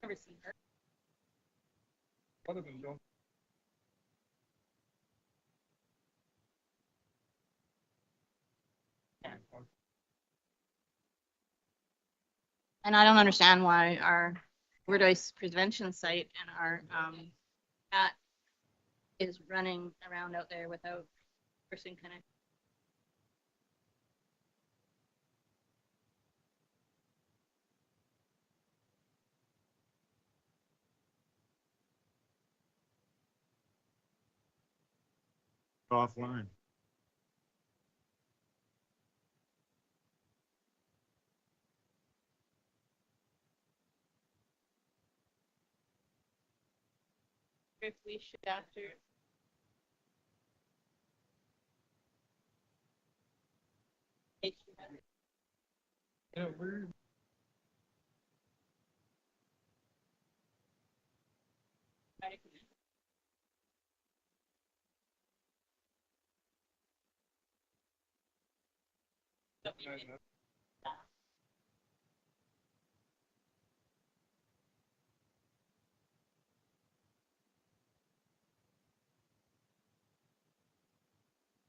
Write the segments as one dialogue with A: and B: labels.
A: Never seen her.
B: One of them don't.
A: And I don't understand why our overdose prevention site and our cat is running around out there without person connect.
B: Offline.
A: If we should after.
B: Yeah, we're.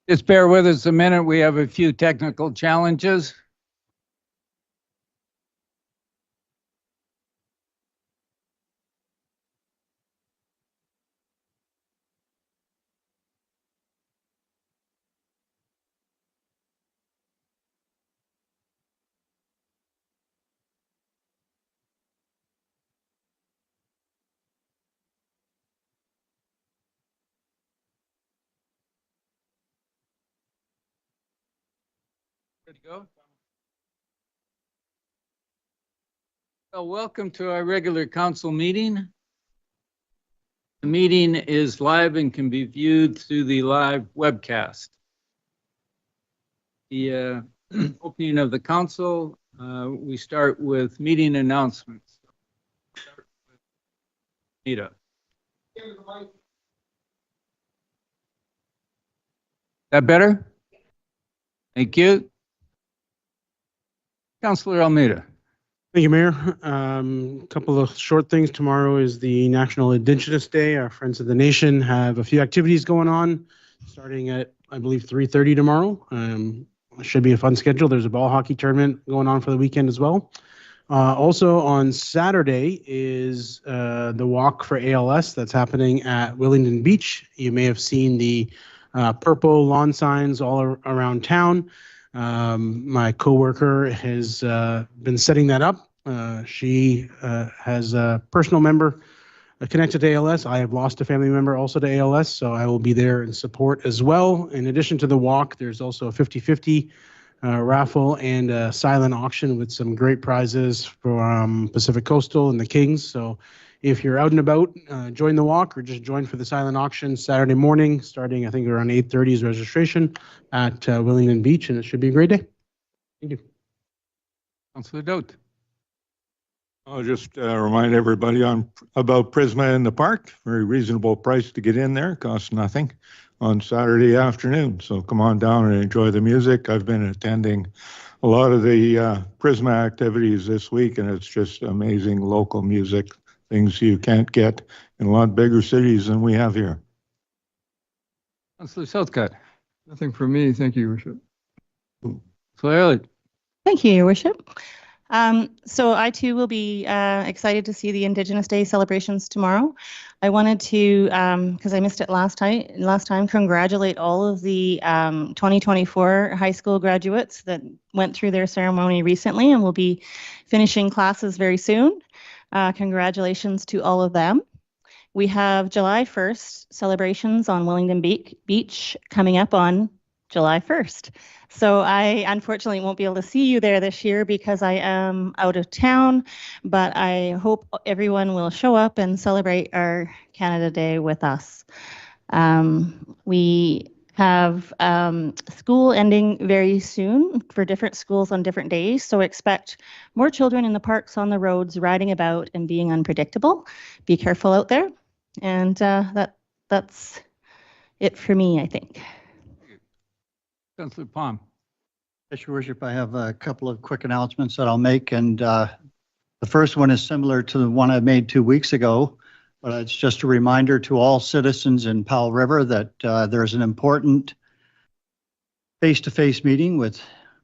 C: Just bear with us a minute. We have a few technical challenges. Good to go. So welcome to our regular council meeting. The meeting is live and can be viewed through the live webcast. The opening of the council, we start with meeting announcements. Nita. That better? Thank you. Councillor Almeida.
D: Thank you, Mayor. A couple of short things. Tomorrow is the National Indigenous Day. Our Friends of the Nation have a few activities going on, starting at, I believe, 3:30 tomorrow. It should be a fun schedule. There's a ball hockey tournament going on for the weekend as well. Also on Saturday is the walk for ALS that's happening at Willingdon Beach. You may have seen the purple lawn signs all around town. My coworker has been setting that up. She has a personal member connected to ALS. I have lost a family member also to ALS, so I will be there in support as well. In addition to the walk, there's also a 50-50 raffle and a silent auction with some great prizes from Pacific Coastal and the Kings. So if you're out and about, join the walk or just join for the silent auction Saturday morning, starting I think around 8:30 is registration at Willingdon Beach, and it should be a great day. Thank you.
C: Councillor Doat.
B: I'll just remind everybody about Prisma in the Park. Very reasonable price to get in there, costs nothing on Saturday afternoon. So come on down and enjoy the music. I've been attending a lot of the Prisma activities this week, and it's just amazing local music, things you can't get in a lot bigger cities than we have here.
C: Councillor Southcott.
E: Nothing for me. Thank you, Your Worship.
C: Councillor Elliott.
A: Thank you, Your Worship. So I too will be excited to see the Indigenous Day celebrations tomorrow. I wanted to, because I missed it last time, congratulate all of the 2024 high school graduates that went through their ceremony recently and will be finishing classes very soon. Congratulations to all of them. We have July 1st celebrations on Willingdon Beach coming up on July 1st. So I unfortunately won't be able to see you there this year because I am out of town, but I hope everyone will show up and celebrate our Canada Day with us. We have school ending very soon for different schools on different days, so expect more children in the parks, on the roads, riding about and being unpredictable. Be careful out there, and that's it for me, I think.
C: Councillor Palm.
F: Yes, Your Worship, I have a couple of quick announcements that I'll make, and The first one is similar to the one I made 2 weeks ago, but it's just a reminder to all citizens in Powell River that there's an important face-to-face meeting with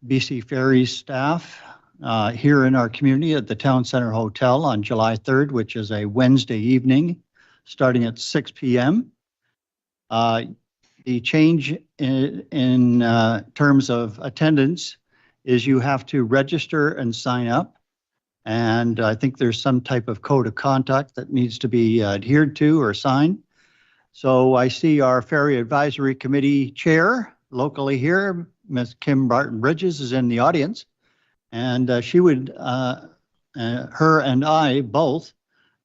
F: BC Ferries staff here in our community at the Town Center Hotel on July 3rd, which is a Wednesday evening, starting at 6 p.m. The change in terms of attendance is you have to register and sign up. And I think there's some type of code of conduct that needs to be adhered to or signed. So I see our Ferry Advisory Committee Chair locally here, Ms. Kim Barton Bridges, is in the audience. And she would, her and I both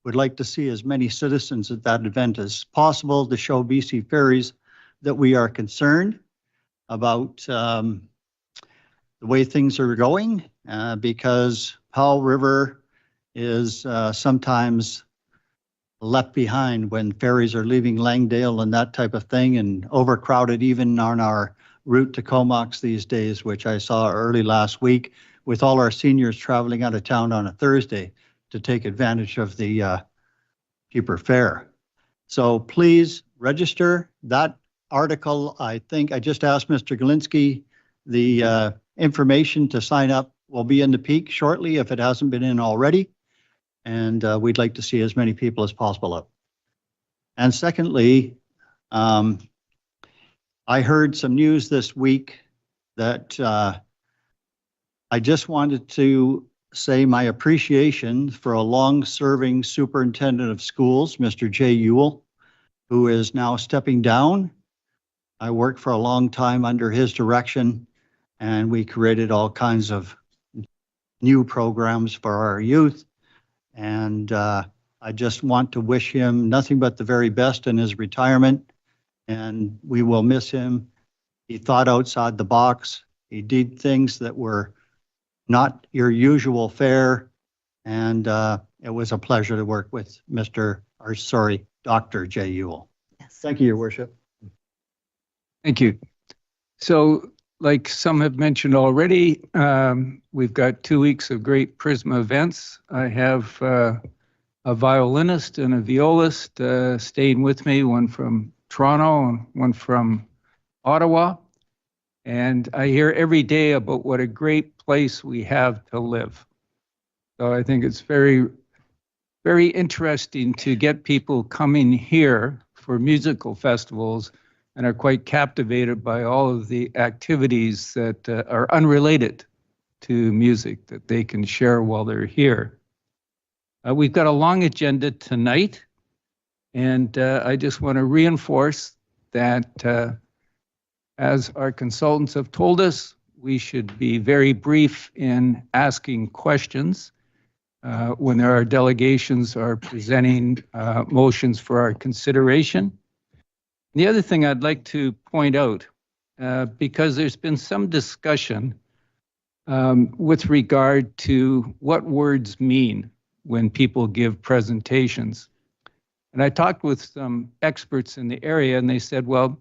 F: would like to see as many citizens at that event as possible to show BC Ferries that we are concerned about the way things are going, because Powell River is sometimes left behind when ferries are leaving Langdale and that type of thing, and overcrowded even on our route to Comox these days, which I saw early last week with all our seniors traveling out of town on a Thursday to take advantage of the cheaper fare. So please register. That article, I think I just asked Mr. Galinsky, the information to sign up will be in the Peak shortly if it hasn't been in already. And we'd like to see as many people as possible up. And secondly, I heard some news this week that I just wanted to say my appreciation for a long-serving superintendent of schools, Mr. Jay Ewell, who is now stepping down. I worked for a long time under his direction, and we created all kinds of new programs for our youth. And I just want to wish him nothing but the very best in his retirement, and we will miss him. He thought outside the box. He did things that were not your usual fare, and it was a pleasure to work with Dr. Jay Ewell.
A: Yes.
F: Thank you, Your Worship.
C: Thank you. So, like some have mentioned already, we've got 2 weeks of great Prisma events. I have a violinist and a violist staying with me, one from Toronto and one from Ottawa. And I hear every day about what a great place we have to live. So I think it's very, very interesting to get people coming here for musical festivals and are quite captivated by all of the activities that are unrelated to music that they can share while they're here. We've got a long agenda tonight, and I just want to reinforce that as our consultants have told us, we should be very brief in asking questions when there are delegations are presenting motions for our consideration. The other thing I'd like to point out, because there's been some discussion with regard to what words mean when people give presentations. And I talked with some experts in the area, and they said, well,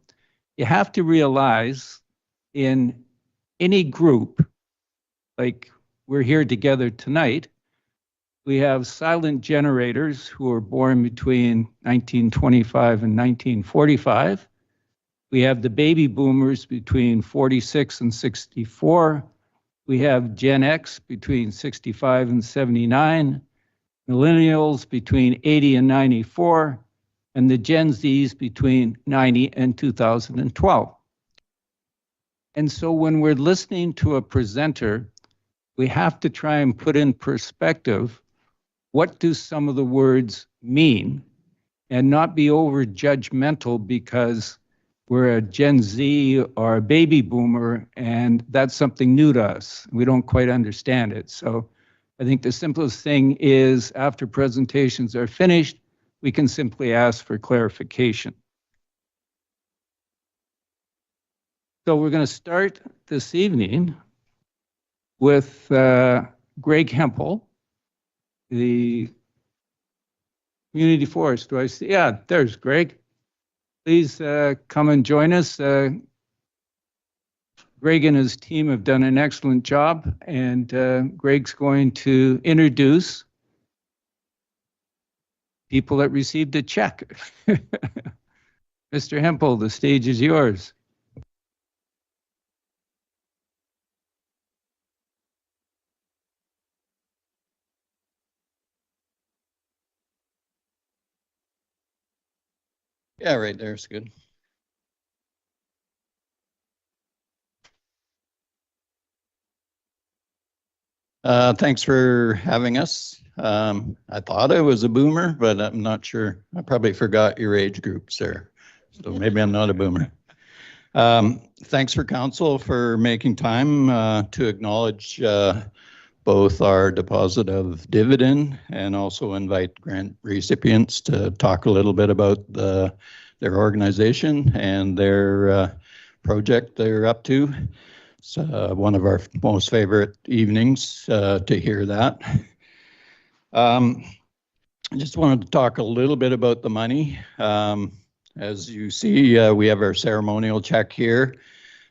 C: you have to realize in any group, like we're here together tonight, we have silent generators who were born between 1925 and 1945. We have the baby boomers between 46 and 64. We have Gen X between 65 and 79, millennials between 80 and 94, and the Gen Zs between 90 and 2012. And so when we're listening to a presenter, we have to try and put in perspective, what do some of the words mean, and not be over judgmental because we're a Gen Z or a baby boomer and that's something new to us. We don't quite understand it. So I think the simplest thing is after presentations are finished, we can simply ask for clarification. So we're going to start this evening with Greg Hempel, the community forest. Do I see? Yeah, there's Greg. Please come and join us. Greg and his team have done an excellent job, and Greg's going to introduce people that received a check. Mr. Hempel, the stage is yours.
G: Yeah, right there's good. Thanks for having us. I thought I was a boomer, but I'm not sure. I probably forgot your age group, sir. So maybe I'm not a boomer. Thanks for council for making time to acknowledge both our deposit of dividend and also invite grant recipients to talk a little bit about their organization and their project they're up to. It's one of our most favorite evenings to hear that. I just wanted to talk a little bit about the money. As you see, we have our ceremonial check here.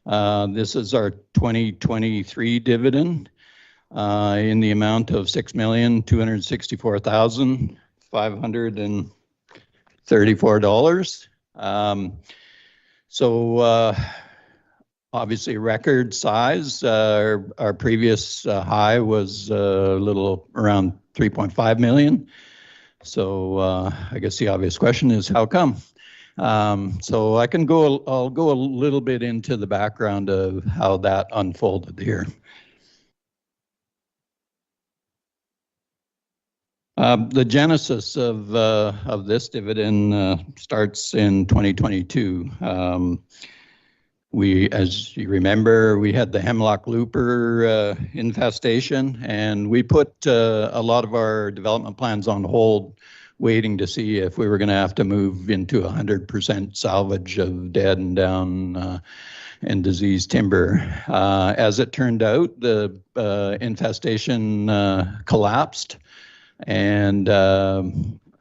G: This is our 2023 dividend in the amount of $6,264,534. Obviously record size. Our previous high was a little around 3.5 million. So I guess the obvious question is how come? So I'll go a little bit into the background of how that unfolded here. The genesis of this dividend starts in 2022. As you remember, we had the hemlock looper infestation, and we put a lot of our development plans on hold, waiting to see if we were going to have to move into 100% salvage of dead and down and diseased timber. As it turned out, the infestation collapsed, and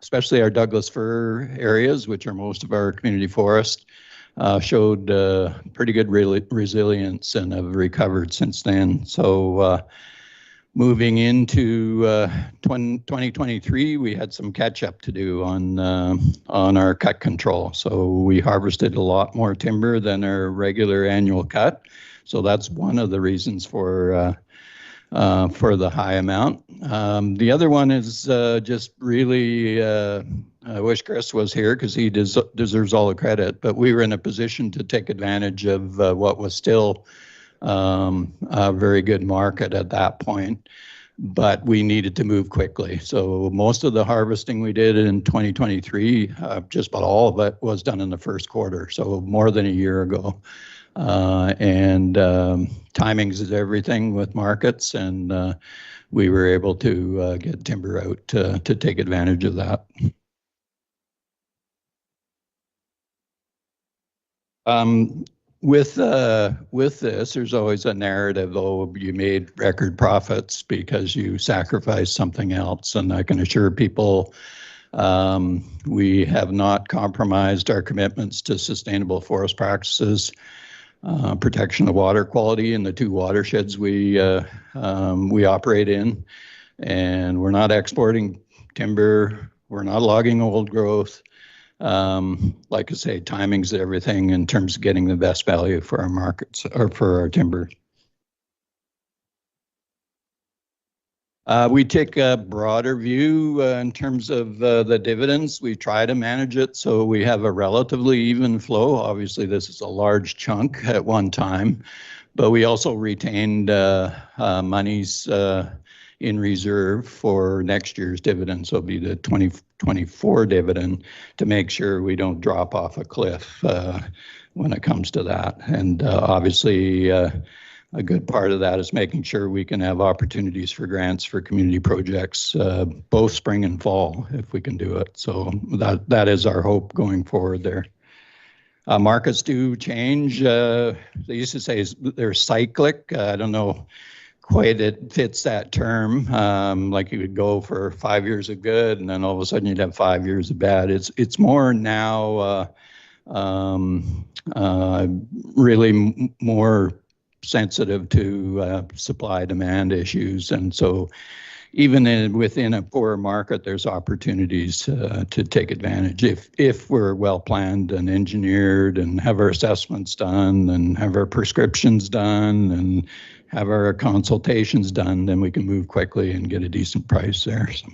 G: especially our Douglas fir areas, which are most of our community forest, showed pretty good resilience and have recovered since then. So moving into 2023, we had some catch up to do on our cut control. So we harvested a lot more timber than our regular annual cut. So that's one of the reasons for the high amount. The other one is just really, I wish Chris was here because he deserves all the credit, but we were in a position to take advantage of what was still a very good market at that point, but we needed to move quickly. So most of the harvesting we did in 2023, just about all of it, was done in the first quarter, so more than a year ago. Timings is everything with markets, and we were able to get timber out to take advantage of that. With this, there's always a narrative, oh, you made record profits because you sacrificed something else, and I can assure people we have not compromised our commitments to sustainable forest practices, protection of water quality in the two watersheds we operate in, and we're not exporting timber. We're not logging old growth. Like I say, timing's everything in terms of getting the best value for our markets or for our timber. We take a broader view in terms of the dividends. We try to manage it so we have a relatively even flow. Obviously, this is a large chunk at one time, but we also retained monies in reserve for next year's dividend, so it'll be the 2024 dividend, to make sure we don't drop off a cliff when it comes to that. And obviously, a good part of that is making sure we can have opportunities for grants for community projects, both spring and fall, if we can do it. So that is our hope going forward there. Markets do change. They used to say they're cyclic. I don't know quite it fits that term. Like you would go for 5 years of good, and then all of a sudden you'd have 5 years of bad. It's more now really more sensitive to supply demand issues, and so within a poor market, there's opportunities to take advantage if we're well planned and engineered and have our assessments done and have our prescriptions done and have our consultations done, then we can move quickly and get a decent price there. So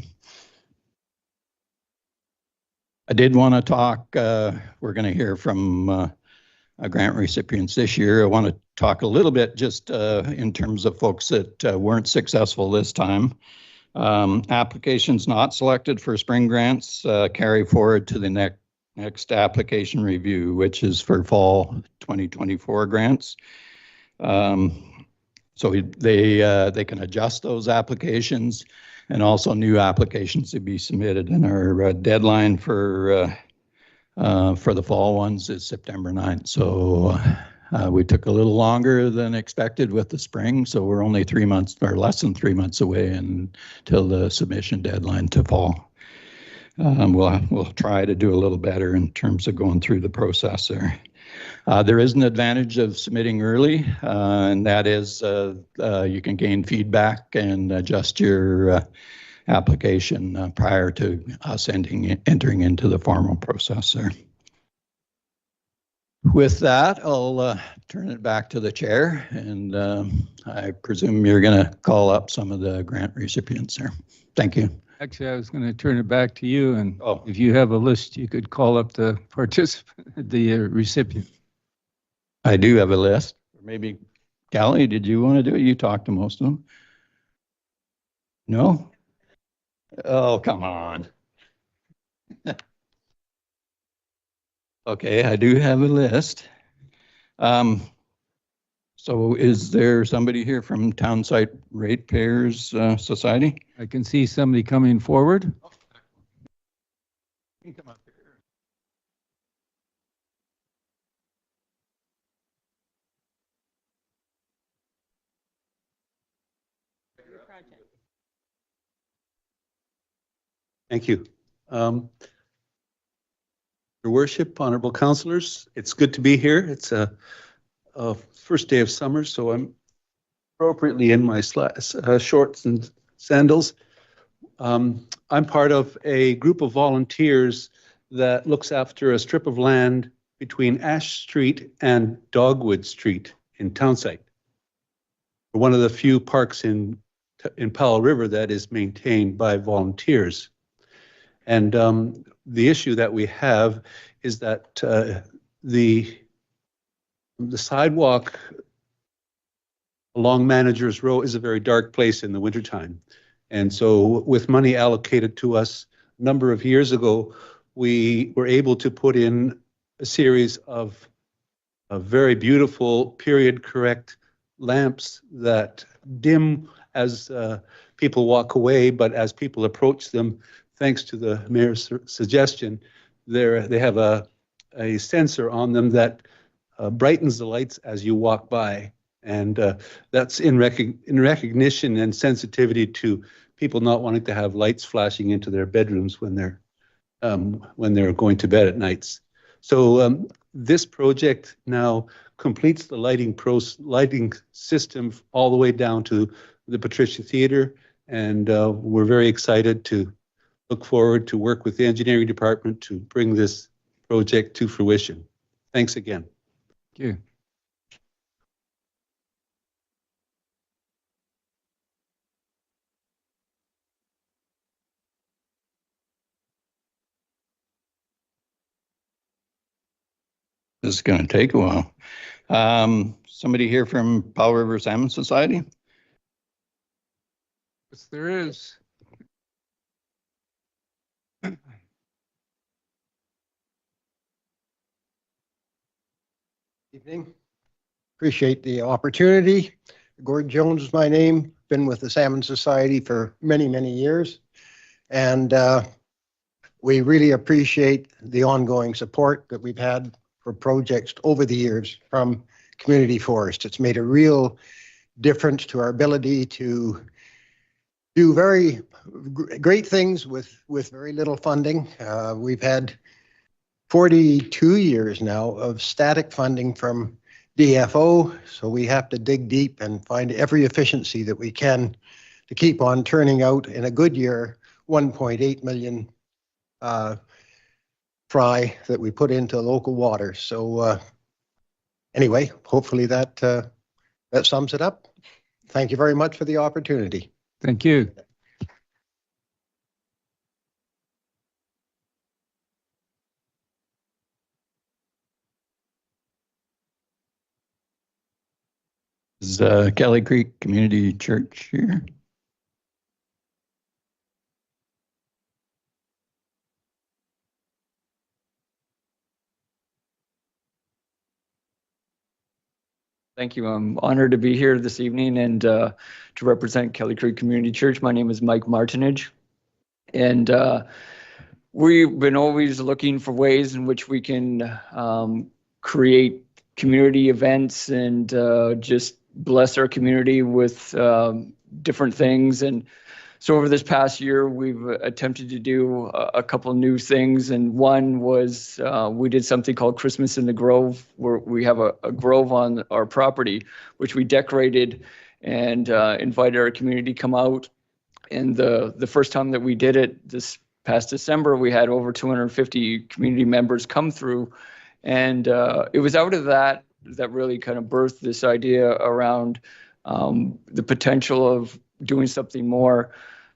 G: I did want to talk, we're going to hear from grant recipients this year. I want to talk a little bit just in terms of folks that weren't successful this time. Applications not selected for spring grants carry forward to the next application review, which is for fall 2024 grants. So they can adjust those applications, and also new applications to be submitted. And our deadline for the fall ones is September 9th. So we took a little longer than expected with the spring. So we're only 3 months or less than 3 months away until the submission deadline to fall. We'll try to do a little better in terms of going through the process there. There is an advantage of submitting early, and that is you can gain feedback and adjust your application prior to us entering into the formal process there. With that, I'll turn it back to the chair, and I presume you're going to call up some of the grant recipients there. Thank you.
C: Actually, I was going to turn it back to you, and if you have a list, you could call up the participant, the recipient.
G: I do have a list. Maybe, Callie, did you want to do it? You talked to most of them. No? Oh, come on. Okay, I do have a list. So is there somebody here from Townsite Ratepayers Society?
C: I can see somebody coming forward.
G: You come up here.
H: Thank you. Your Worship, honorable councillors, it's good to be here. It's a first day of summer, so I'm appropriately in my shorts and sandals. I'm part of a group of volunteers that looks after a strip of land between Ash Street and Dogwood Street in Townsite. We're one of the few parks in Powell River that is maintained by volunteers. And the issue that we have is that the sidewalk along Managers Row is a very dark place in the wintertime. And so with money allocated to us a number of years ago, we were able to put in a series of very beautiful period correct lamps that dim as people walk away, but as people approach them, thanks to the mayor's suggestion, they have a sensor on them that brightens the lights as you walk by. And that's in recognition and sensitivity to people not wanting to have lights flashing into their bedrooms when they're going to bed at nights. So this project now completes the lighting system all the way down to the Patricia Theatre, and we're very excited to look forward to work with the engineering department to bring this project to fruition. Thanks again.
C: Thank you.
G: This is going to take a while. Somebody here from Powell River Salmon Society?
C: Yes, there is.
I: Evening. Appreciate the opportunity. Gord Jones is my name. Been with the Salmon Society for many, many years. And we really appreciate the ongoing support that we've had for projects over the years from Community Forest. It's made a real difference to our ability to do very great things with very little funding. We've had 42 years now of static funding from DFO, so we have to dig deep and find every efficiency that we can to keep on turning out in a good year, 1.8 million fry that we put into local water. So anyway, hopefully that sums it up. Thank you very much for the opportunity.
C: Thank you.
G: Is Kelly Creek Community Church here?
J: Thank you. I'm honored to be here this evening and to represent Kelly Creek Community Church. My name is Mike Martinage, and we've been always looking for ways in which we can create community events and just bless our community with different things. And so over this past year, we've attempted to do a couple new things. And one was we did something called Christmas in the Grove, where we have a grove on our property, which we decorated and invited our community to come out. And the first time that we did it this past December, we had over 250 community members come through. And it was out of that really kind of birthed this idea around the potential of doing something more.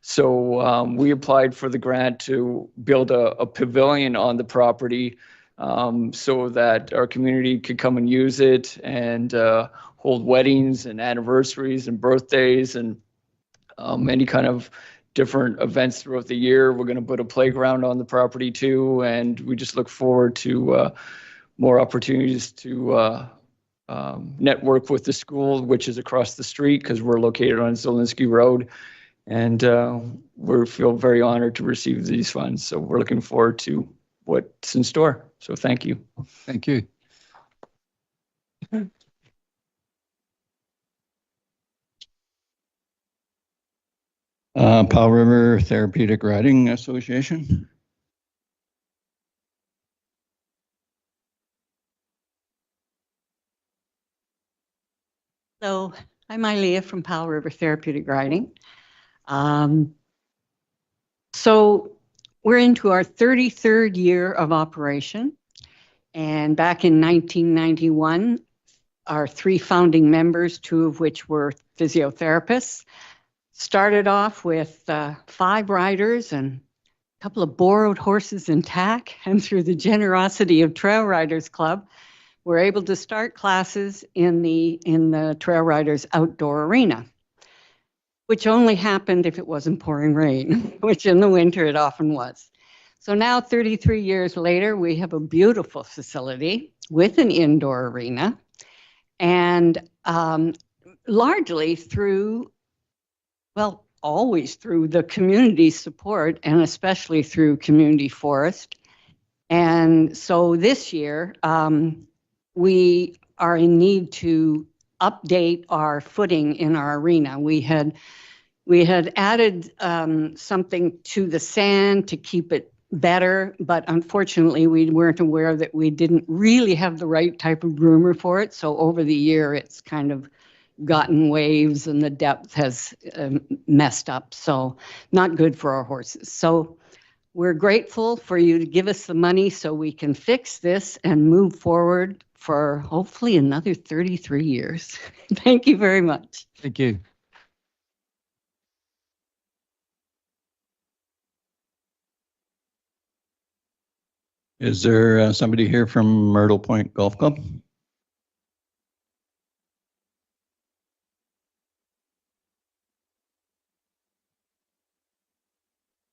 J: So we applied for the grant to build a pavilion on the property so that our community could come and use it and hold weddings and anniversaries and birthdays and any kind of different events throughout the year. We're going to put a playground on the property too, and we just look forward to more opportunities to network with the school, which is across the street because we're located on Zielinski Road. And we feel very honored to receive these funds. So we're looking forward to what's in store. So thank you.
C: Thank you.
G: Powell River Therapeutic Riding Association.
K: So I'm Ilea from Powell River Therapeutic Riding. So we're into our 33rd year of operation. And back in 1991, our 3 founding members, 2 of which were physiotherapists, started off with 5 riders and a couple of borrowed horses and tack. And through the generosity of Trail Riders Club, we're able to start classes in the Trail Riders outdoor arena, which only happened if it wasn't pouring rain, which in the winter it often was. So now 33 years later, we have a beautiful facility with an indoor arena, and largely through, well, always through the community support and especially through Community Forest. And so this year, we are in need to update our footing in our arena. We had added something to the sand to keep it better, but unfortunately we weren't aware that we didn't really have the right type of groomer for it. So over the year it's kind of gotten waves and the depth has messed up. So not good for our horses. So we're grateful for you to give us the money so we can fix this and move forward for hopefully another 33 years. Thank you very much.
C: Thank you.
G: Is there somebody here from Myrtle Point Golf Club?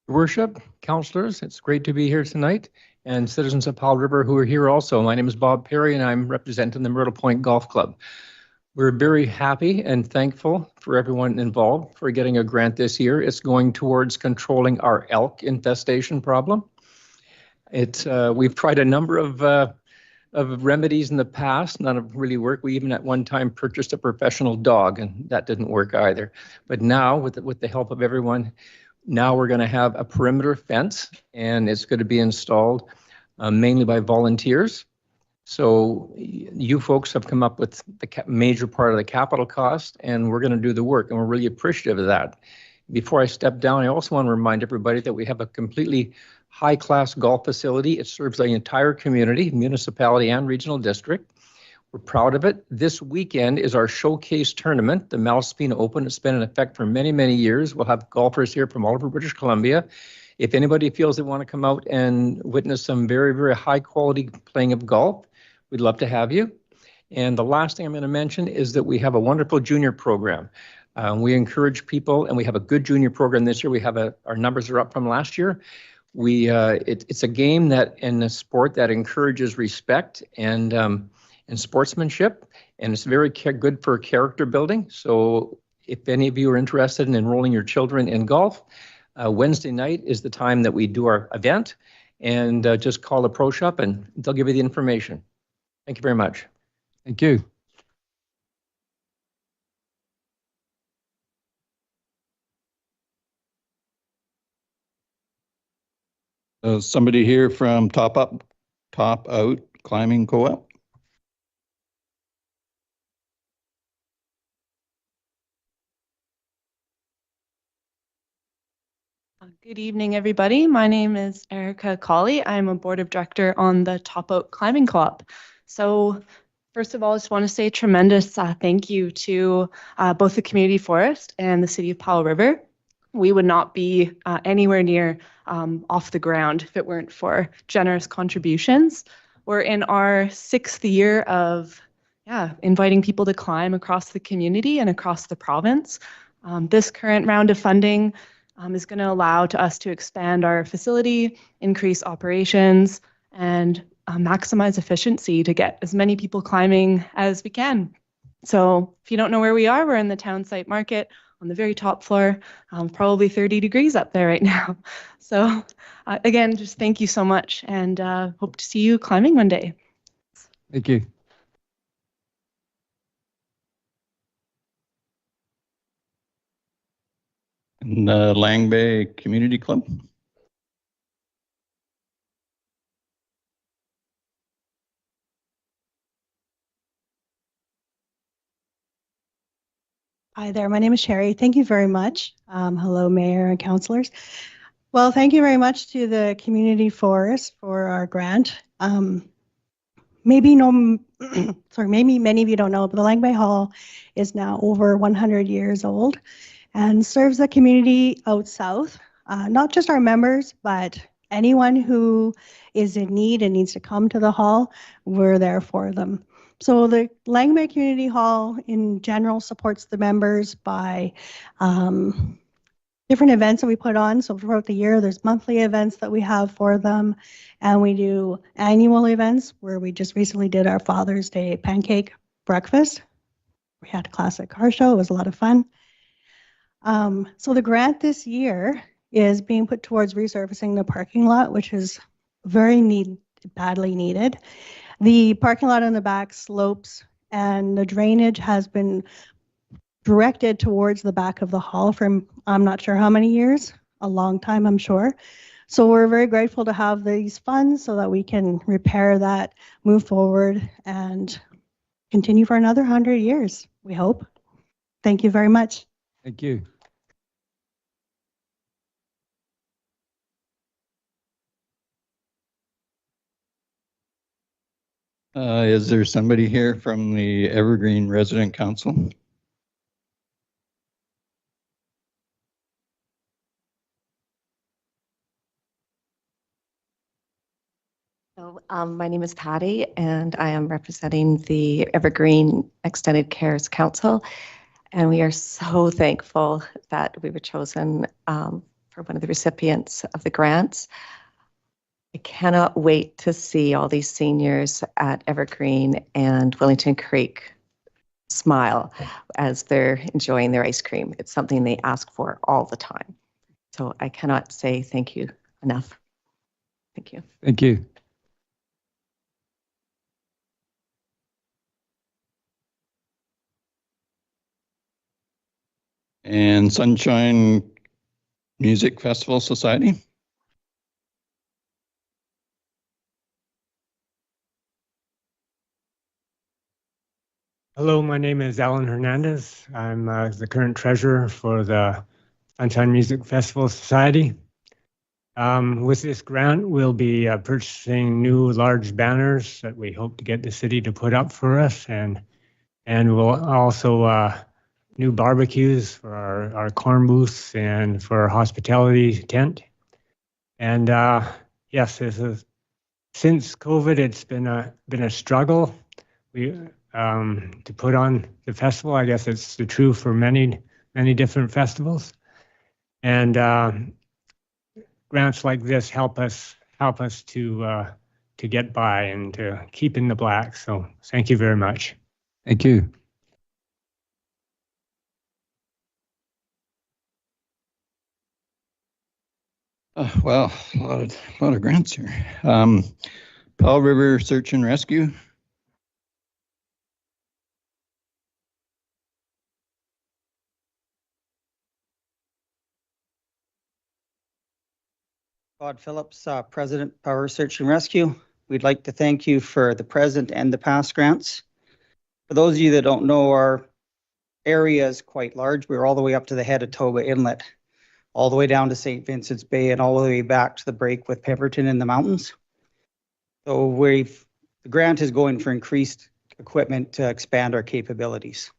L: Your Worship, councillors, it's great to be here tonight, and citizens of Powell River who are here also. My name is Bob Perry, and I'm representing the Myrtle Point Golf Club. We're very happy and thankful for everyone involved for getting a grant this year. It's going towards controlling our elk infestation problem. We've tried a number of remedies in the past, none have really worked. We even at one time purchased a professional dog, and that didn't work either. But now, with the help of everyone, now we're going to have a perimeter fence, and it's going to be installed mainly by volunteers. So you folks have come up with the major part of the capital cost, and we're going to do the work, and we're really appreciative of that. Before I step down, I also want to remind everybody that we have a completely high-class golf facility. It serves the entire community, municipality, and regional district. We're proud of it. This weekend is our showcase tournament, the Malaspina Open. It's been in effect for many, many years. We'll have golfers here from all over British Columbia. If anybody feels they want to come out and witness some very, very high-quality playing of golf, we'd love to have you. And the last thing I'm going to mention is that we have a wonderful junior program. We encourage people, and we have a good junior program this year. We have our numbers are up from last year. It's a game that, and a sport that encourages respect and sportsmanship, and it's very good for character building. So if any of you are interested in enrolling your children in golf, Wednesday night is the time that we do our event, and just call the Pro Shop and they'll give you the information. Thank you very much.
C: Thank you.
G: Somebody here from Top Out Climbing Co-op?
M: Good evening, everybody. My name is Erica Colley. I'm a board of director on the Top Out Climbing Co-op. So first of all, I just want to say a tremendous thank you to both the Community Forest and the City of Powell River. We would not be anywhere near off the ground if it weren't for generous contributions. We're in our 6th year of inviting people to climb across the community and across the province. This current round of funding is going to allow us to expand our facility, increase operations, and maximize efficiency to get as many people climbing as we can. So if you don't know where we are, we're in the town site market on the very top floor, probably 30 degrees up there right now. So again, just thank you so much, and hope to see you climbing one day.
C: Thank you.
G: And Lang Bay Community Club?
N: Hi there, my name is Sherry. Thank you very much. Hello, Mayor and councillors. Well, thank you very much to the Community Forest for our grant. Maybe many of you don't know, but the Lang Bay Hall is now over 100 years old and serves the community out south, not just our members, but anyone who is in need and needs to come to the hall, we're there for them. So the Lang Bay Community Hall in general supports the members by different events that we put on. So throughout the year, there's monthly events that we have for them, and we do annual events where we just recently did our Father's Day pancake breakfast. We had a classic car show. It was a lot of fun. So the grant this year is being put towards resurfacing the parking lot, which is badly needed. The parking lot in the back slopes, and the drainage has been directed towards the back of the hall for I'm not sure how many years, a long time, I'm sure. So we're very grateful to have these funds so that we can repair that, move forward, and continue for another 100 years, we hope. Thank you very much.
C: Thank you.
G: Is there somebody here from the Evergreen Resident Council?
O: So, my name is Patty, and I am representing the Evergreen Extended Cares Council. And we are so thankful that we were chosen for one of the recipients of the grants. I cannot wait to see all these seniors at Evergreen and Wellington Creek smile as they're enjoying their ice cream. It's something they ask for all the time. So I cannot say thank you enough. Thank you.
C: Thank you.
G: And Sunshine Music Festival Society?
P: Hello, my name is Alan Hernandez. I'm the current treasurer for the Sunshine Music Festival Society. With this grant, we'll be purchasing new large banners that we hope to get the city to put up for us, and we'll also new barbecues for our corn booths and for our hospitality tent. And yes, since COVID, it's been a struggle. To put on the festival. I guess it's true for many different festivals, and grants like this help us to get by and to keep in the black. So thank you very much.
C: Thank you.
G: Well, a lot of grants here. Powell River Search and Rescue.
Q: Todd Phillips, President, Power Search and Rescue. We'd like to thank you for the present and the past grants. For those of you that don't know, our area is quite large. We're all the way up to the head of Toba Inlet, all the way down to St. Vincent's Bay, and all the way back to the break with Pemberton in the mountains. So the grant is going for increased equipment to expand our capabilities.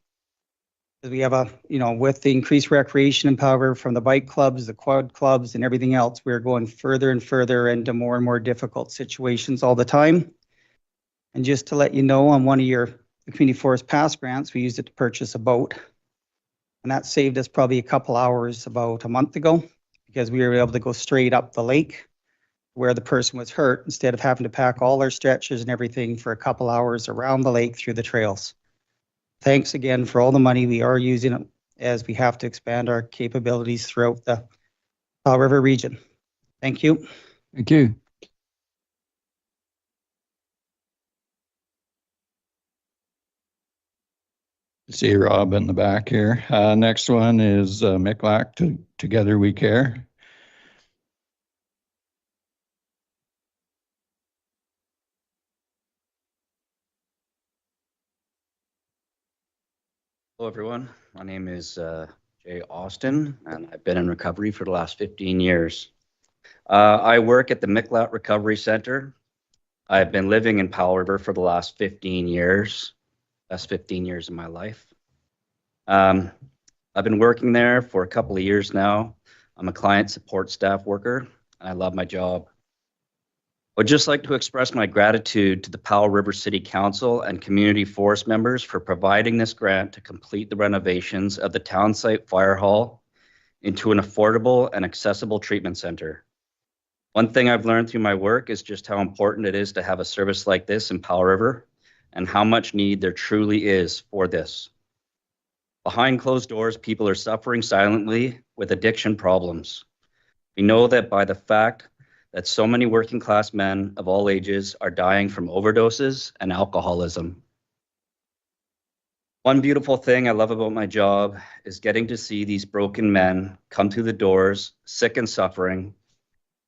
Q: We have with the increased recreation in Powell River from the bike clubs, the quad clubs, and everything else, we're going further and further into more and more difficult situations all the time. And just to let you know, on one of your Community Forest Pass grants, we used it to purchase a boat. And that saved us probably a couple hours about a month ago, because we were able to go straight up the lake where the person was hurt, instead of having to pack all our stretchers and everything for a couple hours around the lake through the trails. Thanks again for all the money we are using as we have to expand our capabilities throughout the Powell River region. Thank you.
C: Thank you.
G: See Rob in the back here. Next one is Miclac, Together We Care.
R: Hello, everyone. My name is Jay Austin, and I've been in recovery for the last 15 years. I work at the Miclac Recovery Center. I've been living in Powell River for the last 15 years. That's 15 years of my life. I've been working there for a couple of years now. I'm a client support staff worker, and I love my job. I would just like to express my gratitude to the Powell River City Council and Community Forest members for providing this grant to complete the renovations of the town site fire hall into an affordable and accessible treatment center. One thing I've learned through my work is just how important it is to have a service like this in Powell River, and how much need there truly is for this. Behind closed doors, people are suffering silently with addiction problems. We know that by the fact that so many working class men of all ages are dying from overdoses and alcoholism. One beautiful thing I love about my job is getting to see these broken men come through the doors, sick and suffering,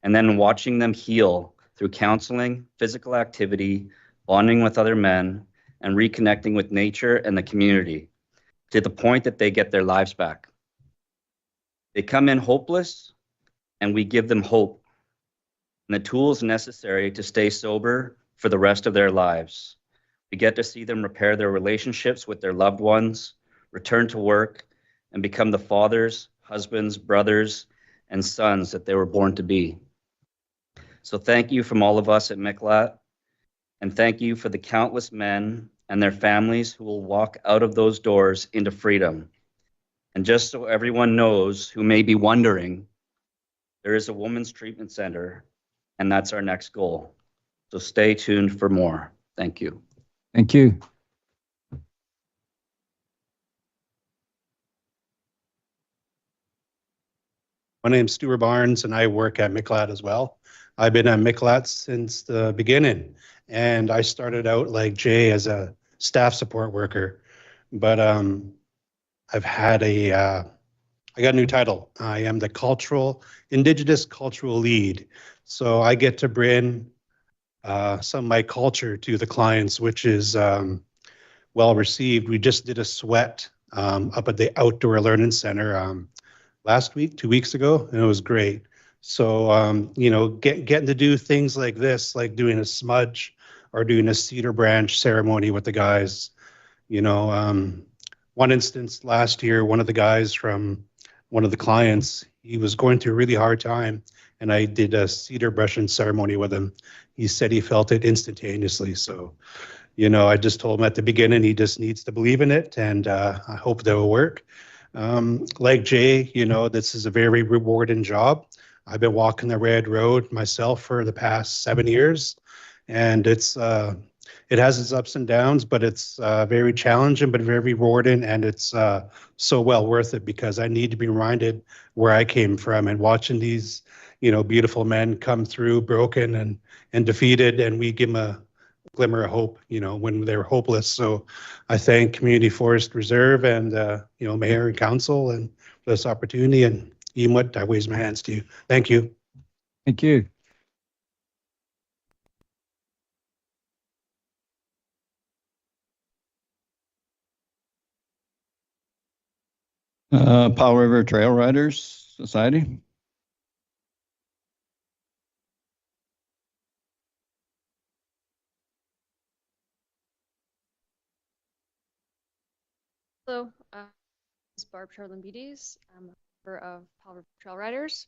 R: and then watching them heal through counseling, physical activity, bonding with other men, and reconnecting with nature and the community to the point that they get their lives back. They come in hopeless, and we give them hope and the tools necessary to stay sober for the rest of their lives. We get to see them repair their relationships with their loved ones, return to work, and become the fathers, husbands, brothers, and sons that they were born to be. So thank you from all of us at Miclac, and thank you for the countless men and their families who will walk out of those doors into freedom. And just so everyone knows who may be wondering, there is a women's treatment center, and that's our next goal. So stay tuned for more. Thank you.
C: Thank you.
H: My name's Stuart Barnes, and I work at Miclac as well. I've been at Miclac since the beginning, and I started out like Jay as a staff support worker, but I've had I got a new title. I am the Indigenous Cultural Lead. So I get to bring some of my culture to the clients, which is well received. We just did a sweat up at the Outdoor Learning Center last week, 2 weeks ago, and it was great. So, you know, getting to do things like this, like doing a smudge or doing a cedar branch ceremony with the guys. You know, one instance last year, one of the guys from one of the clients, he was going through a really hard time, and I did a cedar brushing ceremony with him. He said he felt it instantaneously. So, you know, I just told him at the beginning he just needs to believe in it, and I hope that will work. Like Jay, you know, this is a very rewarding job. I've been walking the red road myself for the past 7 years, and it has its ups and downs, but it's very challenging, but very rewarding, and it's so well worth it because I need to be reminded where I came from, and watching these, you know, beautiful men come through broken and defeated, and we give them a glimmer of hope, you know, when they're hopeless. So I thank Community Forest Reserve and, you know, Mayor and Council and for this opportunity. And Eamut, I raise my hands to you. Thank you.
C: Thank you.
G: Powell River Trail Riders Society.
S: Hello, this is Barb Charlambides. I'm a member of Powell River Trail Riders.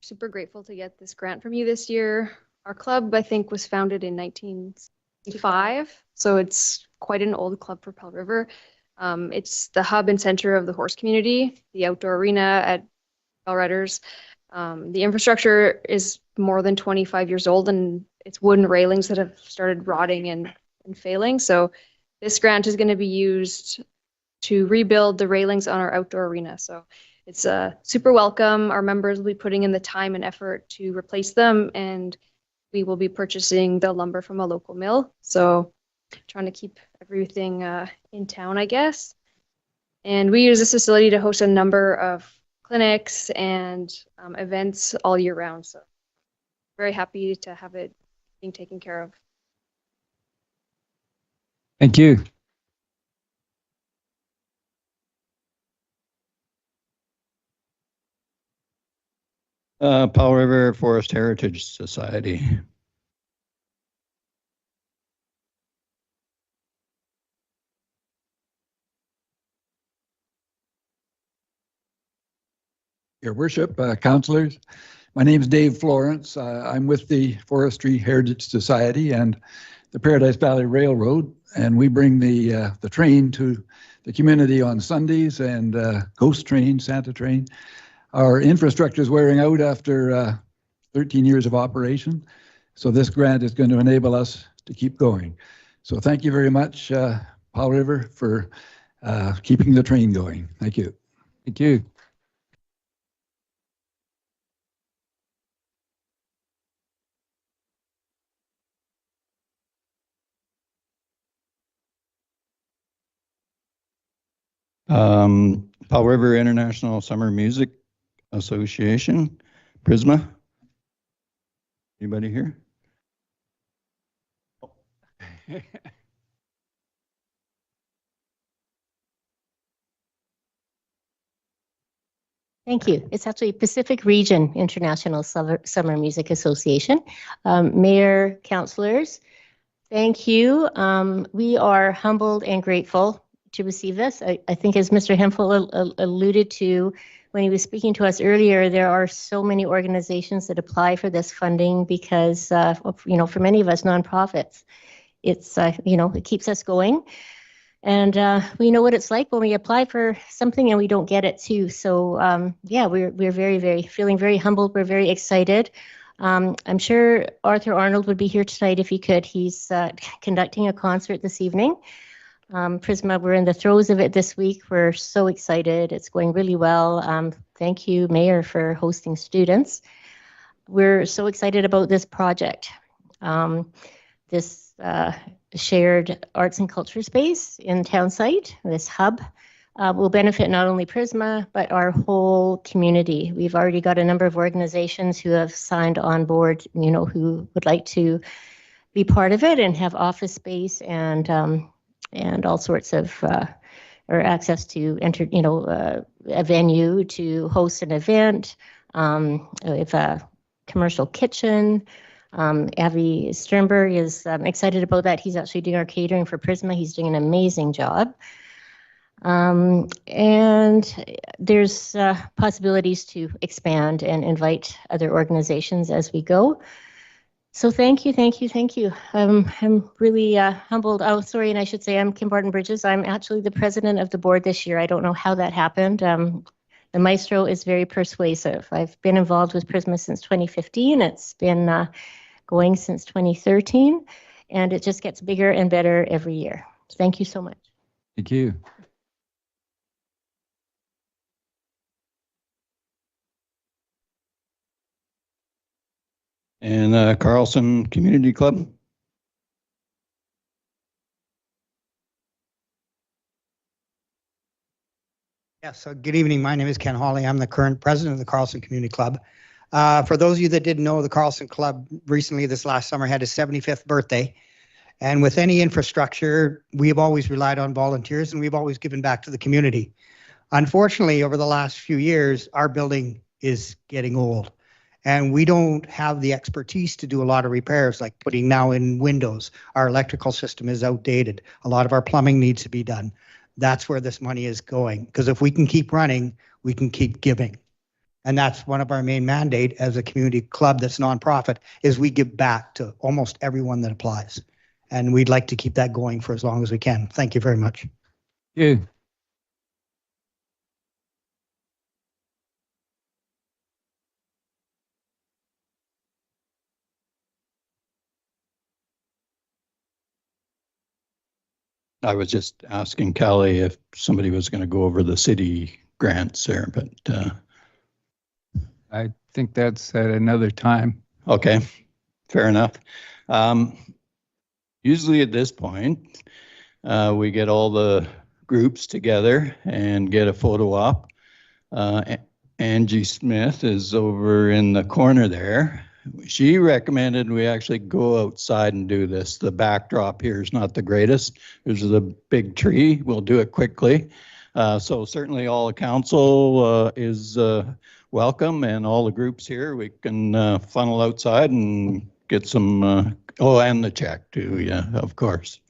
S: Super grateful to get this grant from you this year. Our club, I think, was founded in 1965, so it's quite an old club for Powell River. It's the hub and center of the horse community, the outdoor arena at Trail Riders. The infrastructure is more than 25 years old, and it's wooden railings that have started rotting and failing. So this grant is going to be used to rebuild the railings on our outdoor arena. So it's super welcome. Our members will be putting in the time and effort to replace them, and we will be purchasing the lumber from a local mill. So trying to keep everything in town, I guess. And we use this facility to host a number of clinics and events all year round. So very happy to have it being taken care of.
C: Thank you.
G: Powell River Forest Heritage Society.
T: Your Worship, councilors, my name is Dave Florence. I'm with the Forestry Heritage Society and the Paradise Valley Railroad, and we bring the train to the community on Sundays, and Ghost Train, Santa Train. Our infrastructure is wearing out after 13 years of operation, so this grant is going to enable us to keep going. So thank you very much, Powell River, for keeping the train going. Thank you.
C: Thank you.
G: Powell River International Summer Music Association, Prisma. Anybody here?
U: Thank you. It's actually Pacific Region International Summer Music Association. Mayor, councilors, thank you. We are humbled and grateful to receive this. I think as Mr. Hemphill alluded to when he was speaking to us earlier, there are so many organizations that apply for this funding because, for many of us nonprofits, it's, it keeps us going. And we know what it's like when we apply for something and we don't get it too. So we're very feeling very humbled. We're very excited. I'm sure Arthur Arnold would be here tonight if he could. He's conducting a concert this evening. Prisma, we're in the throes of it this week. We're so excited. It's going really well. Thank you, Mayor, for hosting students. We're so excited about this project. This shared arts and culture space in town site, this hub, will benefit not only Prisma, but our whole community. We've already got a number of organizations who have signed on board, who would like to be part of it and have office space and all sorts of or access to enter, a venue to host an event. If a commercial kitchen. Avi Sternberg is excited about that. He's actually doing our catering for Prisma. He's doing an amazing job. And there's possibilities to expand and invite other organizations as we go. So thank you, thank you, thank you. I'm really humbled. Oh, sorry, and I should say I'm Kim Barton-Bridges. I'm actually the president of the board this year. I don't know how that happened. The maestro is very persuasive. I've been involved with Prisma since 2015. It's been going since 2013, and it just gets bigger and better every year. Thank you so much.
C: Thank you.
G: And Carlson Community Club.
D: Yes, so good evening. My name is Ken Hawley. I'm the current president of the Carlson Community Club. For those of you that didn't know, the Carlson Club recently this last summer had his 75th birthday. And with any infrastructure, we have always relied on volunteers and we've always given back to the community. Unfortunately, over the last few years, our building is getting old. And we don't have the expertise to do a lot of repairs, like putting now in windows. Our electrical system is outdated. A lot of our plumbing needs to be done. That's where this money is going. Because if we can keep running, we can keep giving. And that's one of our main mandate as a community club that's nonprofit, is we give back to almost everyone that applies. And we'd like to keep that going for as long as we can. Thank you very much.
C: Yeah.
G: I was just asking Callie if somebody was going to go over the city grants there, but
C: I think that's at another time.
G: Okay, fair enough. Usually at this point, we get all the groups together and get a photo op. Angie Smith is over in the corner there. She recommended we actually go outside and do this. The backdrop here is not the greatest. There's a big tree. We'll do it quickly. So certainly all the council is welcome, and all the groups here. We can funnel outside and get some, and the check too, yeah, of course.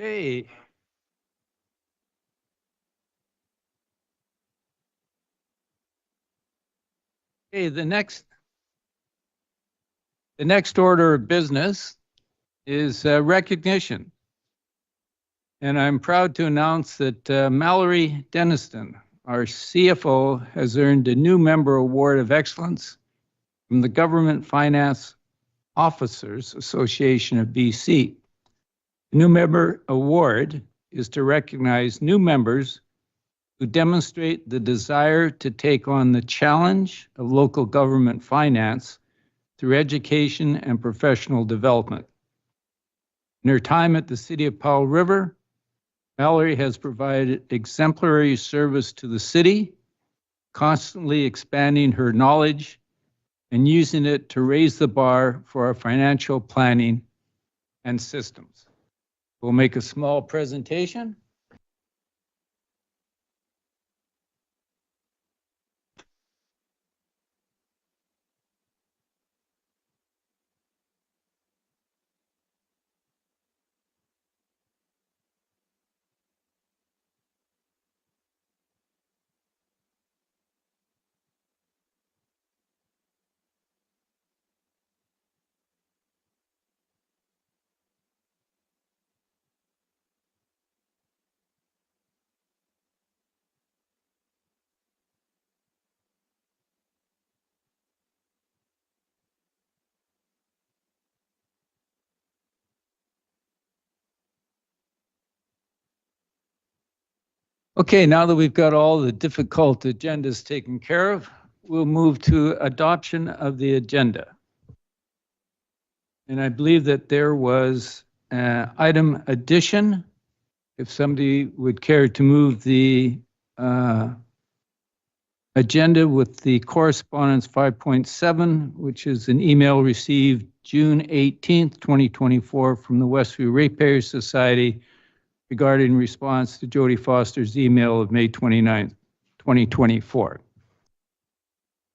C: Hey. Okay, the next order of business is recognition. And I'm proud to announce that Mallory Denniston, our CFO, has earned a new member award of excellence from the Government Finance Officers Association of BC. The new member award is to recognize new members who demonstrate the desire to take on the challenge of local government finance through education and professional development. In her time at the City of Powell River, Mallory has provided exemplary service to the city, constantly expanding her knowledge and using it to raise the bar for our financial planning and systems. We'll make a small presentation. Okay, now that we've got all the difficult agendas taken care of, we'll move to adoption of the agenda. And I believe that there was item addition. If somebody would care to move the agenda with the correspondence 5.7, which is an email received June 18th, 2024 from the Westview Ratepayers Society regarding response to Jody Foster's email of May 29th, 2024.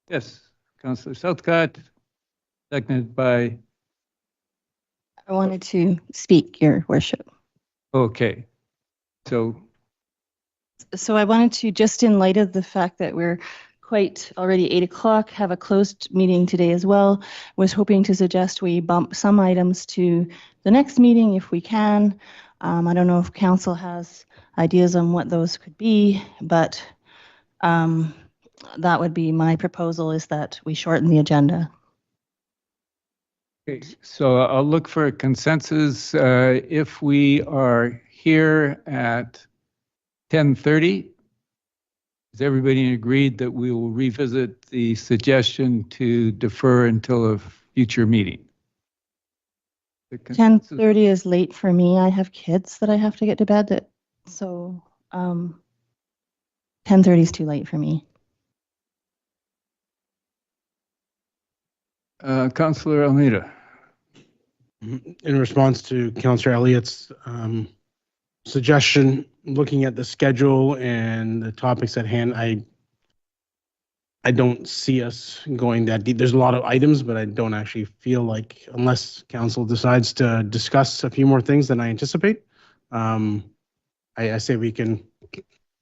C: Yes, Councillor Southcott, seconded by...
A: I wanted to speak, Your Worship.
C: Okay, so
A: I wanted to, just in light of the fact that we're quite already 8 o'clock, have a closed meeting today as well, was hoping to suggest we bump some items to the next meeting if we can. I don't know if council has ideas on what those could be, but that would be my proposal, is that we shorten the agenda.
C: okay, so I'll look for a consensus. If we are here at 10:30, is everybody agreed that we will revisit the suggestion to defer until a future meeting?
A: 10:30 is late for me. I have kids that I have to get to bed. So 10:30 is too late for me.
C: Councillor Almeida.
B: In response to Councillor Elliott's suggestion, looking at the schedule and the topics at hand, I don't see us going that deep. There's a lot of items, but I don't actually feel like, unless council decides to discuss a few more things than I anticipate, I say we can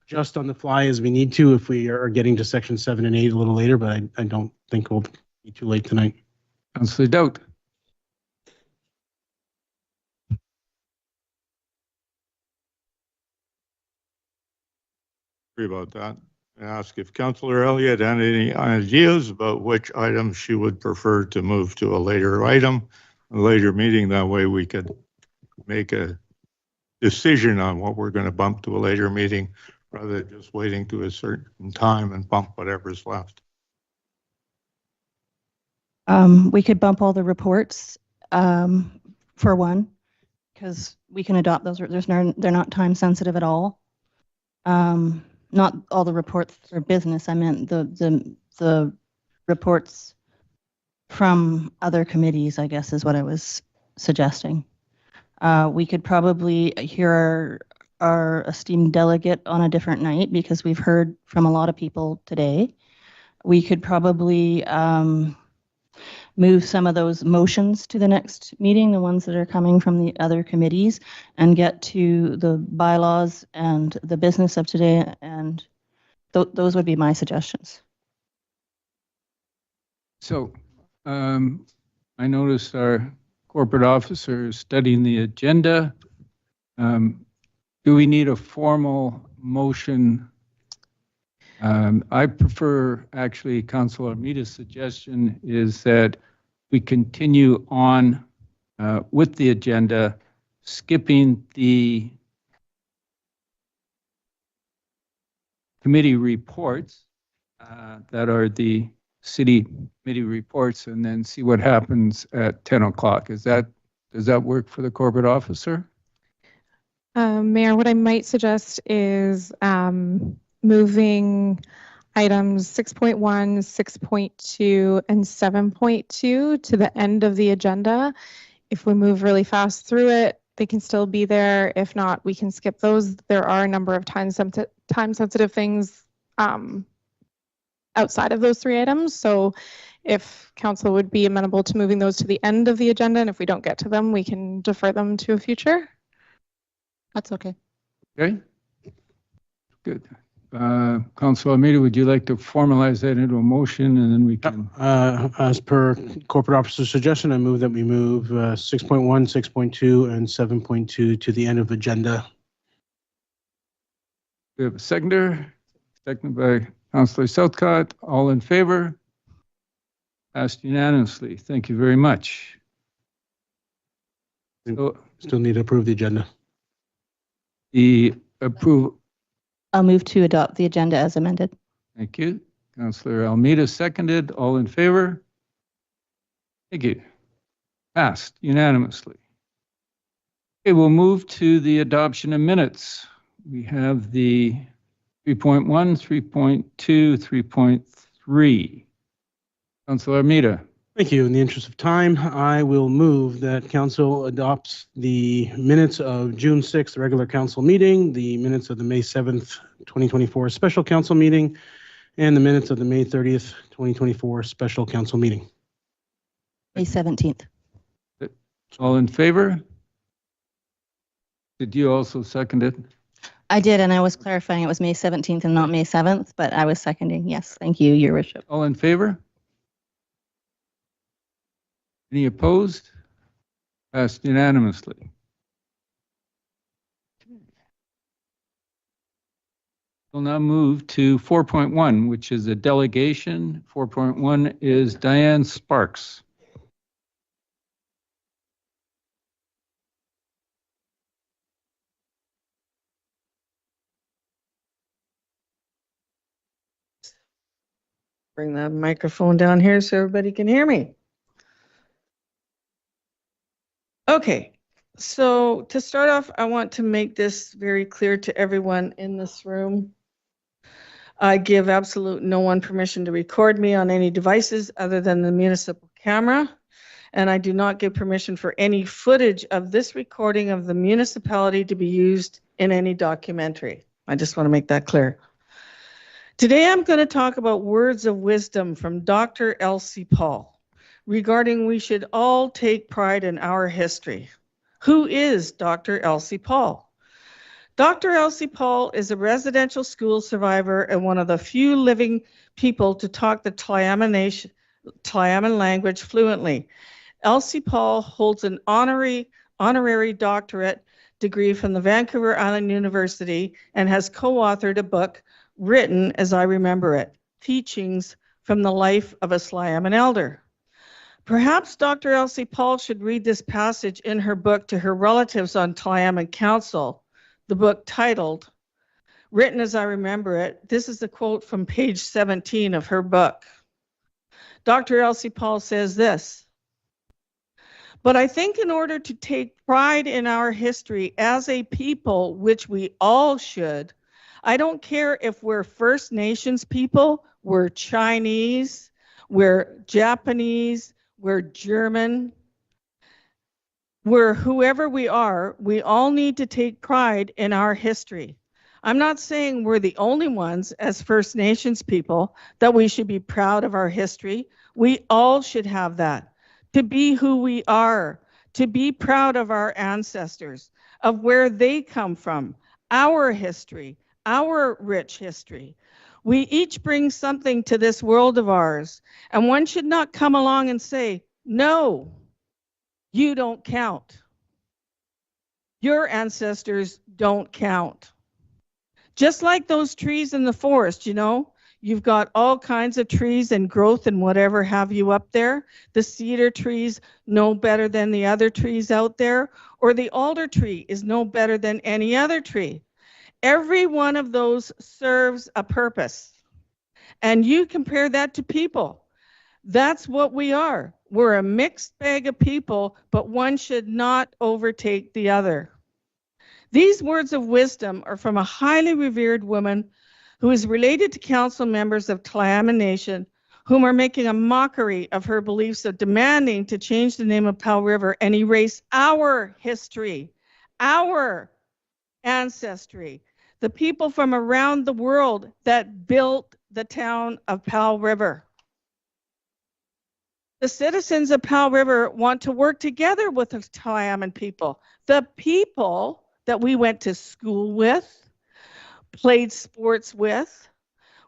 B: adjust on the fly as we need to if we are getting to section 7 and 8 a little later, but I don't think we'll be too late tonight.
C: Councillor Doubt.
V: Sorry about that. Ask if Councillor Elliott had any ideas about which items she would prefer to move to a later item, a later meeting. That way we could make a decision on what we're going to bump to a later meeting rather than just waiting to a certain time and bump whatever's left.
A: We could bump all the reports for one, because we can adopt those. They're not time sensitive at all. Not all the reports for business. I meant the reports from other committees, I guess, is what I was suggesting. We could probably hear our esteemed delegate on a different night because we've heard from a lot of people today. We could probably move some of those motions to the next meeting, the ones that are coming from the other committees, and get to the bylaws and the business of today, and those would be my suggestions.
C: So I noticed our corporate officer is studying the agenda. Do we need a formal motion? I prefer, actually, Councilor Armida's suggestion is that we continue on with the agenda, skipping the committee reports that are the city committee reports, and then see what happens at 10 o'clock. Does that work for the corporate officer?
E: Mayor, what I might suggest is moving items 6.1, 6.2, and 7.2 to the end of the agenda. If we move really fast through it, they can still be there. If not, we can skip those. There are a number of time-sensitive things outside of those 3 items. So if council would be amenable to moving those to the end of the agenda, and if we don't get to them, we can defer them to a future.
A: That's okay.
C: Okay, good. Councilor Armida, would you like to formalize that into a motion, and then we can?
B: As per corporate officer's suggestion, I move that we move 6.1, 6.2, and 7.2 to the end of agenda.
C: We have a seconder, seconded by Councilor Southcott. All in favor? Passed unanimously. Thank you very much.
B: Still need to approve the agenda.
C: The approval.
A: I'll move to adopt the agenda as amended.
C: Thank you. Councilor Almeida seconded. All in favor? Thank you. Passed unanimously. Okay, we'll move to the adoption of minutes. We have the 3.1, 3.2, 3.3. Councilor Armida.
B: Thank you. In the interest of time, I will move that council adopts the minutes of June 6th regular council meeting, the minutes of the May 7th, 2024 special council meeting, and the minutes of the May 30th, 2024 special council meeting.
A: May 17th.
C: All in favor? Did you also second it?
A: I did, and I was clarifying it was May 17th and not May 7th, but I was seconding. Yes, thank you, Your Worship.
C: All in favor? Any opposed? Passed unanimously. We'll now move to 4.1, which is a delegation. 4.1 is Diane Sparks.
F: Bring the microphone down here so everybody can hear me. Okay, so to start off, I want to make this very clear to everyone in this room. I give absolute no one permission to record me on any devices other than the municipal camera, and I do not give permission for any footage of this recording of the municipality to be used in any documentary. I just want to make that clear. Today, I'm going to talk about words of wisdom from Dr. Elsie Paul regarding we should all take pride in our history. Who is Dr. Elsie Paul? Dr. Elsie Paul is a residential school survivor and one of the few living people to talk the Tla'amin language fluently. Elsie Paul holds an honorary doctorate degree from the Vancouver Island University and has co-authored a book written as I remember it, Teachings from the Life of a Tla'amin Elder. Perhaps Dr. Elsie Paul should read this passage in her book to her relatives on Tla'amin Council, the book titled, Written as I Remember It. This is a quote from page 17 of her book. Dr. Elsie Paul says this, but I think in order to take pride in our history as a people, which we all should, I don't care if we're First Nations people, we're Chinese, we're Japanese, we're German. we're whoever we are, we all need to take pride in our history. I'm not saying we're the only ones as First Nations people that we should be proud of our history. We all should have that, to be who we are, to be proud of our ancestors, of where they come from, our history, our rich history. We each bring something to this world of ours, and one should not come along and say, no, you don't count. Your ancestors don't count. Just like those trees in the forest, you know, you've got all kinds of trees and growth and whatever have you up there. The cedar trees no better than the other trees out there, or the alder tree is no better than any other tree. Every one of those serves a purpose. And you compare that to people. That's what we are. We're a mixed bag of people, but one should not overtake the other. These words of wisdom are from a highly revered woman who is related to council members of Tla'amin Nation, whom are making a mockery of her beliefs of demanding to change the name of Powell River and erase our history, our ancestry, the people from around the world that built the town of Powell River. The citizens of Powell River want to work together with the Tla'amin people, the people that we went to school with, played sports with,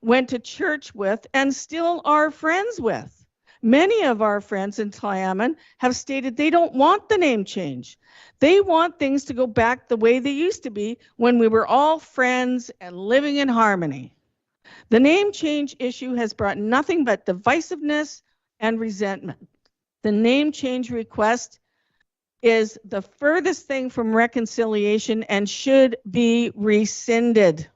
F: went to church with, and still are friends with. Many of our friends in Tla'amin have stated they don't want the name change. They want things to go back the way they used to be when we were all friends and living in harmony. The name change issue has brought nothing but divisiveness and resentment. The name change request is the furthest thing from reconciliation and should be rescinded.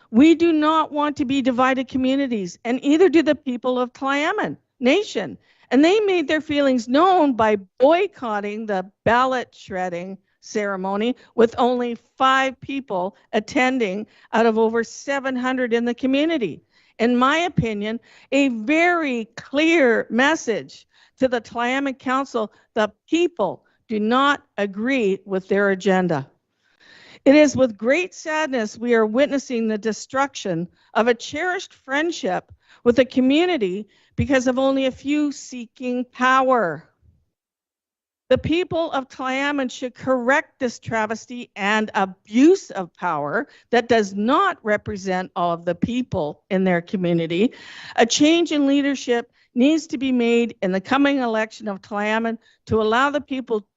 F: We do not want to be divided communities, and either do the people of Tla'amin Nation. And they made their feelings known by boycotting the ballot shredding ceremony with only 5 people attending out of over 700 in the community. In my opinion, a very clear message to the Tla'amin Council: the people do not agree with their agenda. It is with great sadness we are witnessing the destruction of a cherished friendship with a community because of only a few seeking power. The people of Tla'amin should correct this travesty and abuse of power that does not represent all of the people in their community. A change in leadership needs to be made in the coming election of Tla'amin to allow the people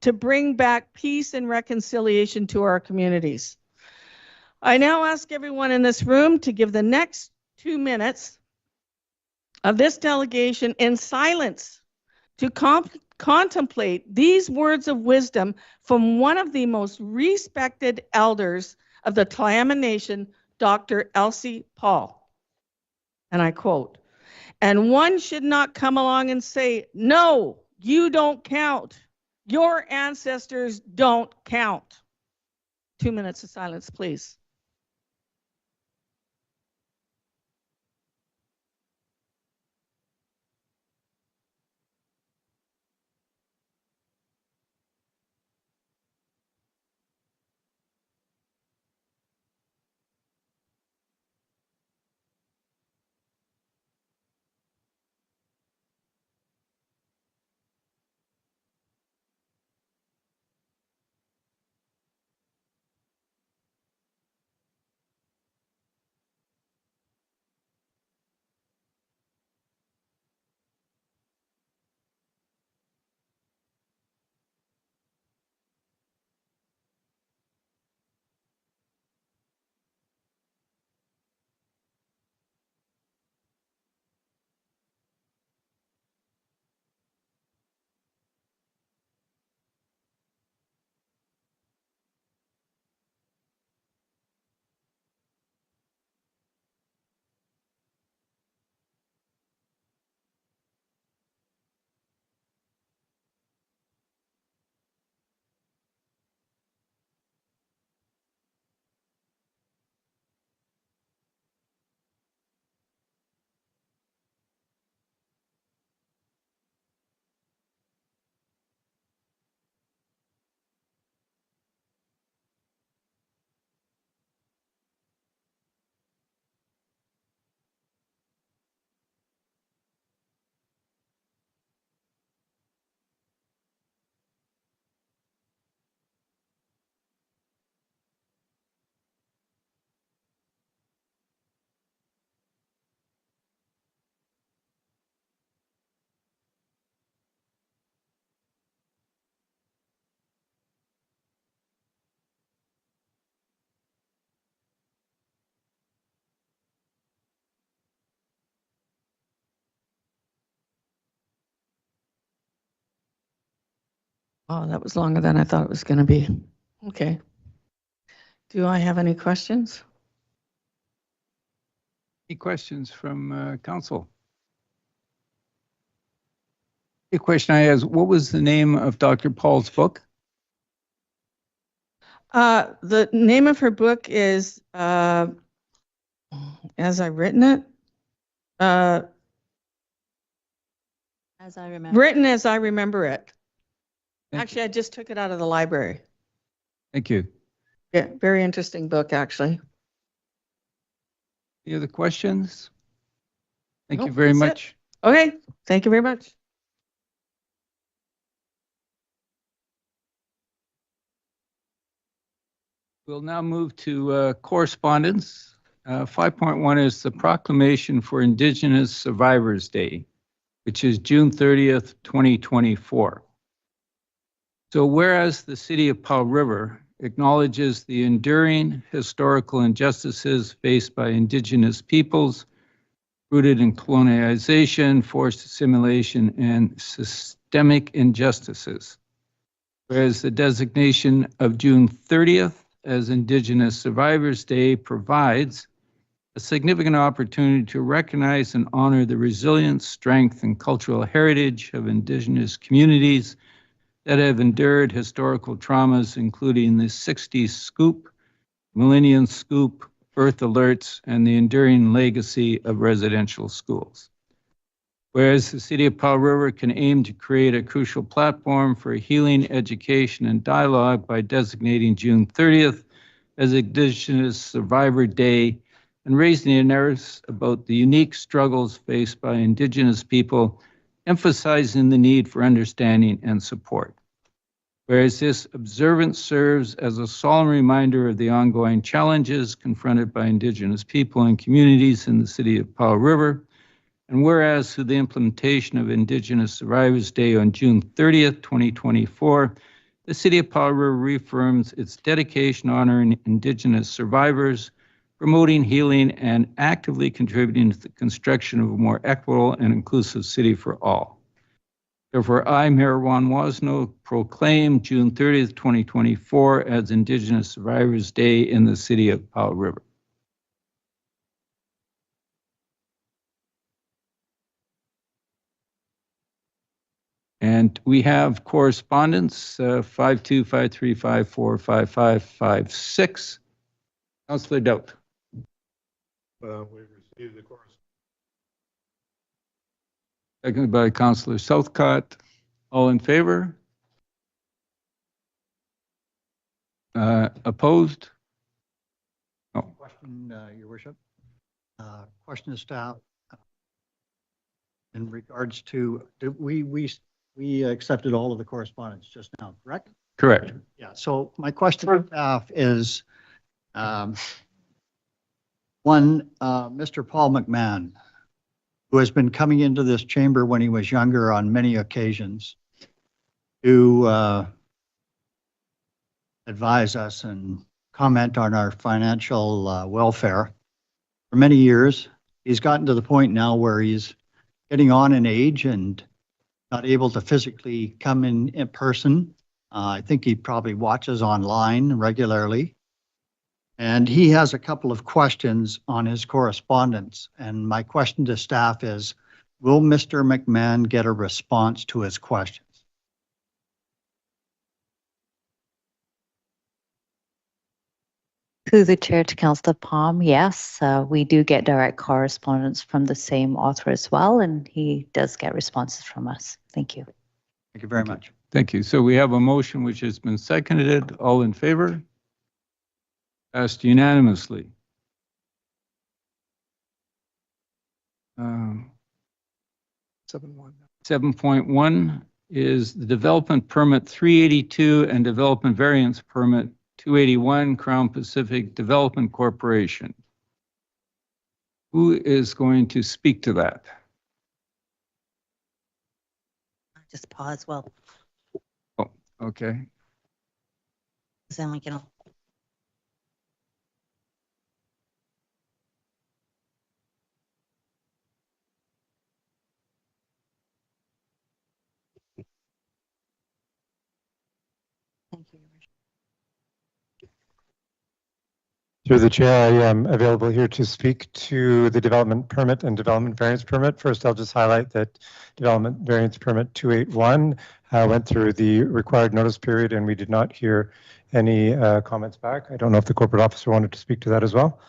F: to bring back peace and reconciliation to our communities. I now ask everyone in this room to give the next 2 minutes of this delegation in silence to contemplate these words of wisdom from one of the most respected elders of the Tla'amin Nation, Dr. Elsie Paul. And I quote, "And one should not come along and say, no, you don't count. Your ancestors don't count." 2 minutes of silence, please. Oh, that was longer than I thought it was going to be. Okay. Do I have any questions?
C: Any questions from council? The question I have is, what was the name of Dr. Paul's book?
F: The name of her book is As I've Written It.
A: As I remember.
F: Written as I Remember It. Actually, I just took it out of the library.
C: Thank you.
F: Yeah, very interesting book, actually.
C: Any other questions? Thank you
F: Nope,
C: very
F: that's it.
C: much.
F: Okay, thank you very much.
C: We'll now move to correspondence. 5.1 is the proclamation for Indigenous Survivors Day, which is June 30th, 2024. So whereas the city of Powell River acknowledges the enduring historical injustices faced by Indigenous peoples, rooted in colonialization, forced assimilation, and systemic injustices. Whereas the designation of June 30th as Indigenous Survivors Day provides a significant opportunity to recognize and honor the resilience, strength, and cultural heritage of Indigenous communities that have endured historical traumas, including the 60s scoop, millennium scoop, birth alerts, and the enduring legacy of residential schools. Whereas the City of Powell River can aim to create a crucial platform for healing, education, and dialogue by designating June 30th as Indigenous Survivor Day and raising the awareness about the unique struggles faced by Indigenous people, emphasizing the need for understanding and support. Whereas this observance serves as a solemn reminder of the ongoing challenges confronted by Indigenous people and communities in the City of Powell River, and whereas through the implementation of Indigenous Survivors Day on June 30th, 2024, the City of Powell River reaffirms its dedication honoring Indigenous survivors, promoting healing, and actively contributing to the construction of a more equitable and inclusive city for all. Therefore, I, Mayor Juan Wasno, proclaim June 30th, 2024 as Indigenous Survivors Day in the City of Powell River. And we have correspondence, 5253545556. Councillor Doubt.
V: We received the correspondence.
C: Seconded by Councillor Southcott. All in favor? Opposed? No.
I: Question, Your Worship. Question to staff. In regards to, we accepted all of the correspondence just now, correct?
C: Correct.
I: Yeah, so my question to staff is, one, Mr. Paul McMahon, who has been coming into this chamber when he was younger on many occasions to advise us and comment on our financial welfare. For many years, he's gotten to the point now where he's getting on in age and not able to physically come in person. I think he probably watches online regularly. And he has a couple of questions on his correspondence. And my question to staff is, will Mr. McMahon get a response to his questions?
J: Through the chair to Councillor Palm, yes, we do get direct correspondence from the same author as well, and he does get responses from us. Thank you.
I: Thank you very much.
C: Thank you. So we have a motion which has been seconded. All in favor? Passed unanimously. 7.1 is the development permit 382 and development variance permit 281, Crown Pacific Development Corporation. Who is going to speak to that?
W: Just pause. Well,
C: Oh, okay.
W: then we can.
K: Through the chair, I am available here to speak to the development permit and development variance permit. First, I'll just highlight that development variance permit 281 went through the required notice period and we did not hear any comments back. I don't know if the corporate officer wanted to speak to that as well.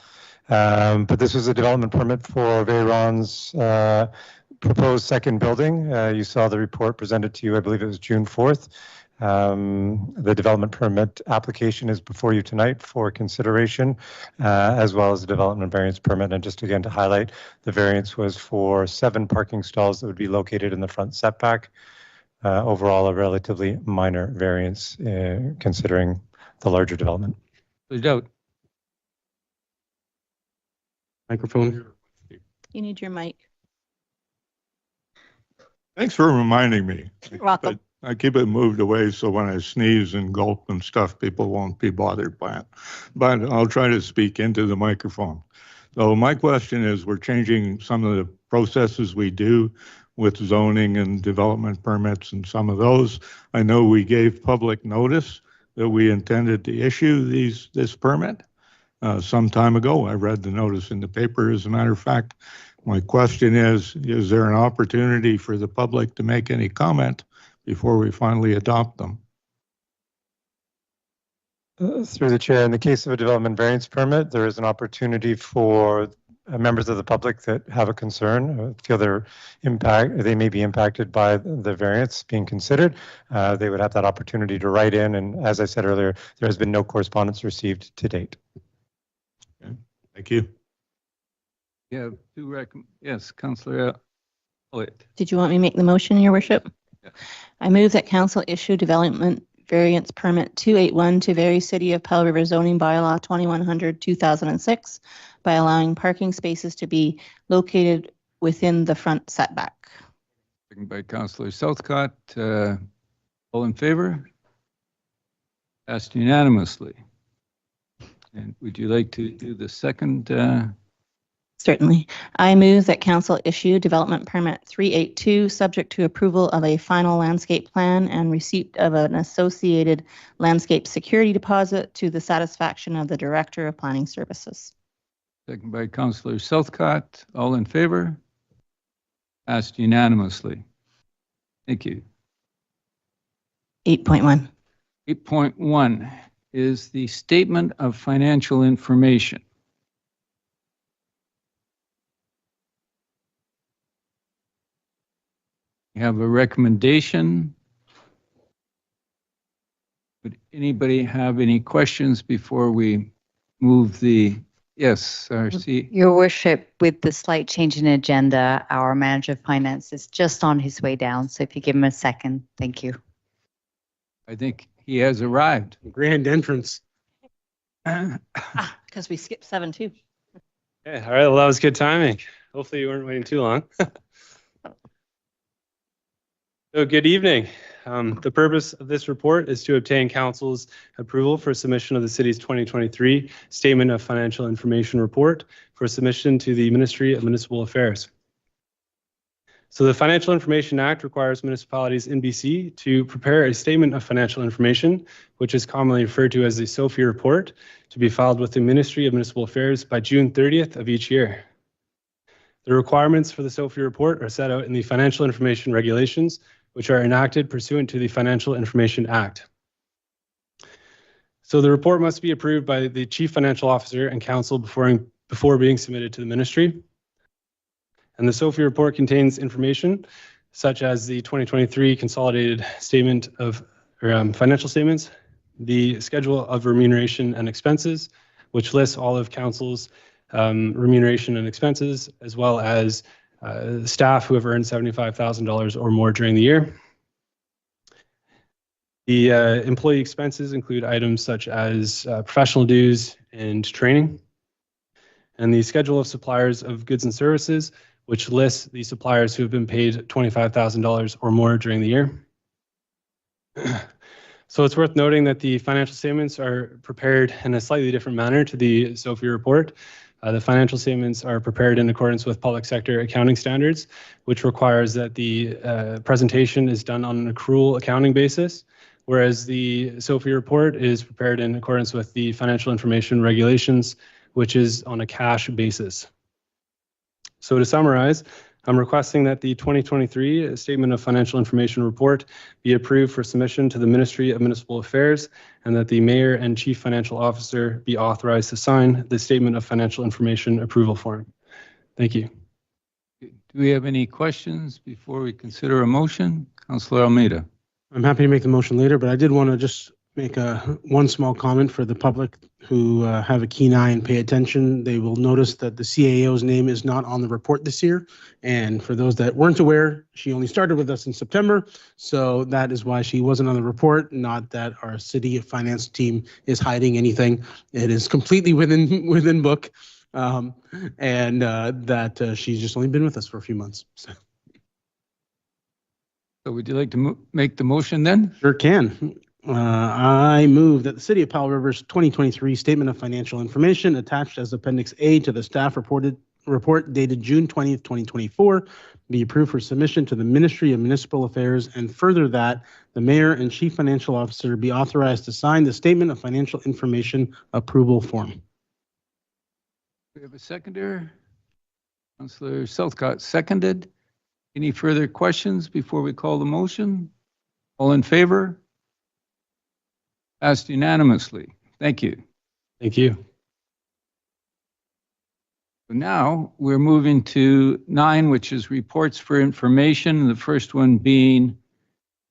K: But this was a development permit for Veyron's proposed second building. You saw the report presented to you, I believe it was June 4th. The development permit application is before you tonight for consideration, as well as the development variance permit. And just again to highlight, the variance was for 7 parking stalls that would be located in the front setback. Overall, a relatively minor variance considering the larger development.
C: No doubt.
B: Microphone.
A: You need your mic.
V: Thanks for reminding me.
A: You're welcome.
V: I keep it moved away so when I sneeze and gulp and stuff, people won't be bothered by it. But I'll try to speak into the microphone. So my question is, we're changing some of the processes we do with zoning and development permits and some of those. I know we gave public notice that we intended to issue this permit some time ago. I read the notice in the paper, as a matter of fact. My question is there an opportunity for the public to make any comment before we finally adopt them?
K: Through the chair, in the case of a development variance permit, there is an opportunity for members of the public that have a concern, feel they may be impacted by the variance being considered. They would have that opportunity to write in. And as I said earlier, there has been no correspondence received to date.
V: Okay. Thank you.
C: Yeah, yes, Councillor Elliott.
A: Did you want me to make the motion, Your Worship?
C: Yeah.
A: I move that council issue development variance permit 281 to vary City of Powell River zoning bylaw 2100/2006 by allowing parking spaces to be located within the front setback.
C: Second by Councillor Southcott. All in favor? Passed unanimously. And would you like to do the second?
A: Certainly. I move that council issue development permit 382 subject to approval of a final landscape plan and receipt of an associated landscape security deposit to the satisfaction of the Director of Planning Services.
C: Second by Councillor Southcott. All in favor? Passed unanimously. Thank you.
A: 8.1.
C: 8.1 is the statement of financial information. We have a recommendation. Would anybody have any questions before we move the, yes, RC?
J: Your Worship, with the slight change in agenda, our manager of finance is just on his way down. So if you give him a second, thank you.
C: I think he has arrived.
B: Grand entrance.
A: Because we skipped 7.2.
L: Okay, all right, well, that was good timing. Hopefully you weren't waiting too long. So good evening. The purpose of this report is to obtain council's approval for submission of the city's 2023 Statement of Financial Information Report for submission to the Ministry of Municipal Affairs. So the Financial Information Act requires municipalities in BC to prepare a Statement of Financial Information, which is commonly referred to as the SOFI report, to be filed with the Ministry of Municipal Affairs by June 30th of each year. The requirements for the SOFI report are set out in the Financial Information Regulations, which are enacted pursuant to the Financial Information Act. So the report must be approved by the Chief Financial Officer and Council before being submitted to the Ministry. And the SOFI report contains information such as the 2023 Consolidated Statement of Financial Statements, the Schedule of Remuneration and Expenses, which lists all of Council's remuneration and expenses, as well as staff who have earned $75,000 or more during the year. The employee expenses include items such as professional dues and training. And the schedule of suppliers of goods and services, which lists the suppliers who have been paid $25,000 or more during the year. So it's worth noting that the financial statements are prepared in a slightly different manner to the SOFI report. The financial statements are prepared in accordance with public sector accounting standards, which requires that the presentation is done on an accrual accounting basis, whereas the SOFI report is prepared in accordance with the financial information regulations, which is on a cash basis. So to summarize, I'm requesting that the 2023 Statement of Financial Information Report be approved for submission to the Ministry of Municipal Affairs, and that the Mayor and Chief Financial Officer be authorized to sign the Statement of Financial Information Approval Form. Thank you.
C: Do we have any questions before we consider a motion? Councillor Almeida.
B: I'm happy to make the motion later, but I did want to just make one small comment for the public who have a keen eye and pay attention. They will notice that the CAO's name is not on the report this year. And for those that weren't aware, she only started with us in September. So that is why she wasn't on the report, not that our city finance team is hiding anything. It is completely within book. And that she's just only been with us for a few months. So
C: would you like to make the motion then?
B: Sure can. I move that the City of Powell River's 2023 Statement of Financial Information attached as Appendix A to the staff report dated June 20th, 2024 be approved for submission to the Ministry of Municipal Affairs, and further that the Mayor and Chief Financial Officer be authorized to sign the Statement of Financial Information Approval Form.
C: We have a seconder. Councillor Southcott seconded. Any further questions before we call the motion? All in favor? Passed unanimously. Thank you.
L: Thank you.
C: Now we're moving to 9, which is reports for information. The first one being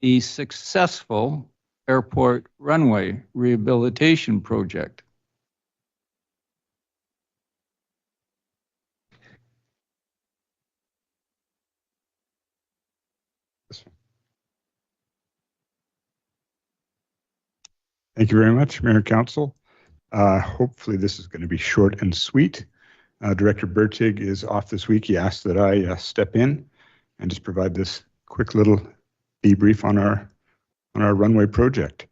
C: the successful airport runway rehabilitation project.
M: Thank you very much, Mayor and Council. Hopefully this is going to be short and sweet. Director Bertig is off this week. He asked that I step in and just provide this quick little debrief on our runway project.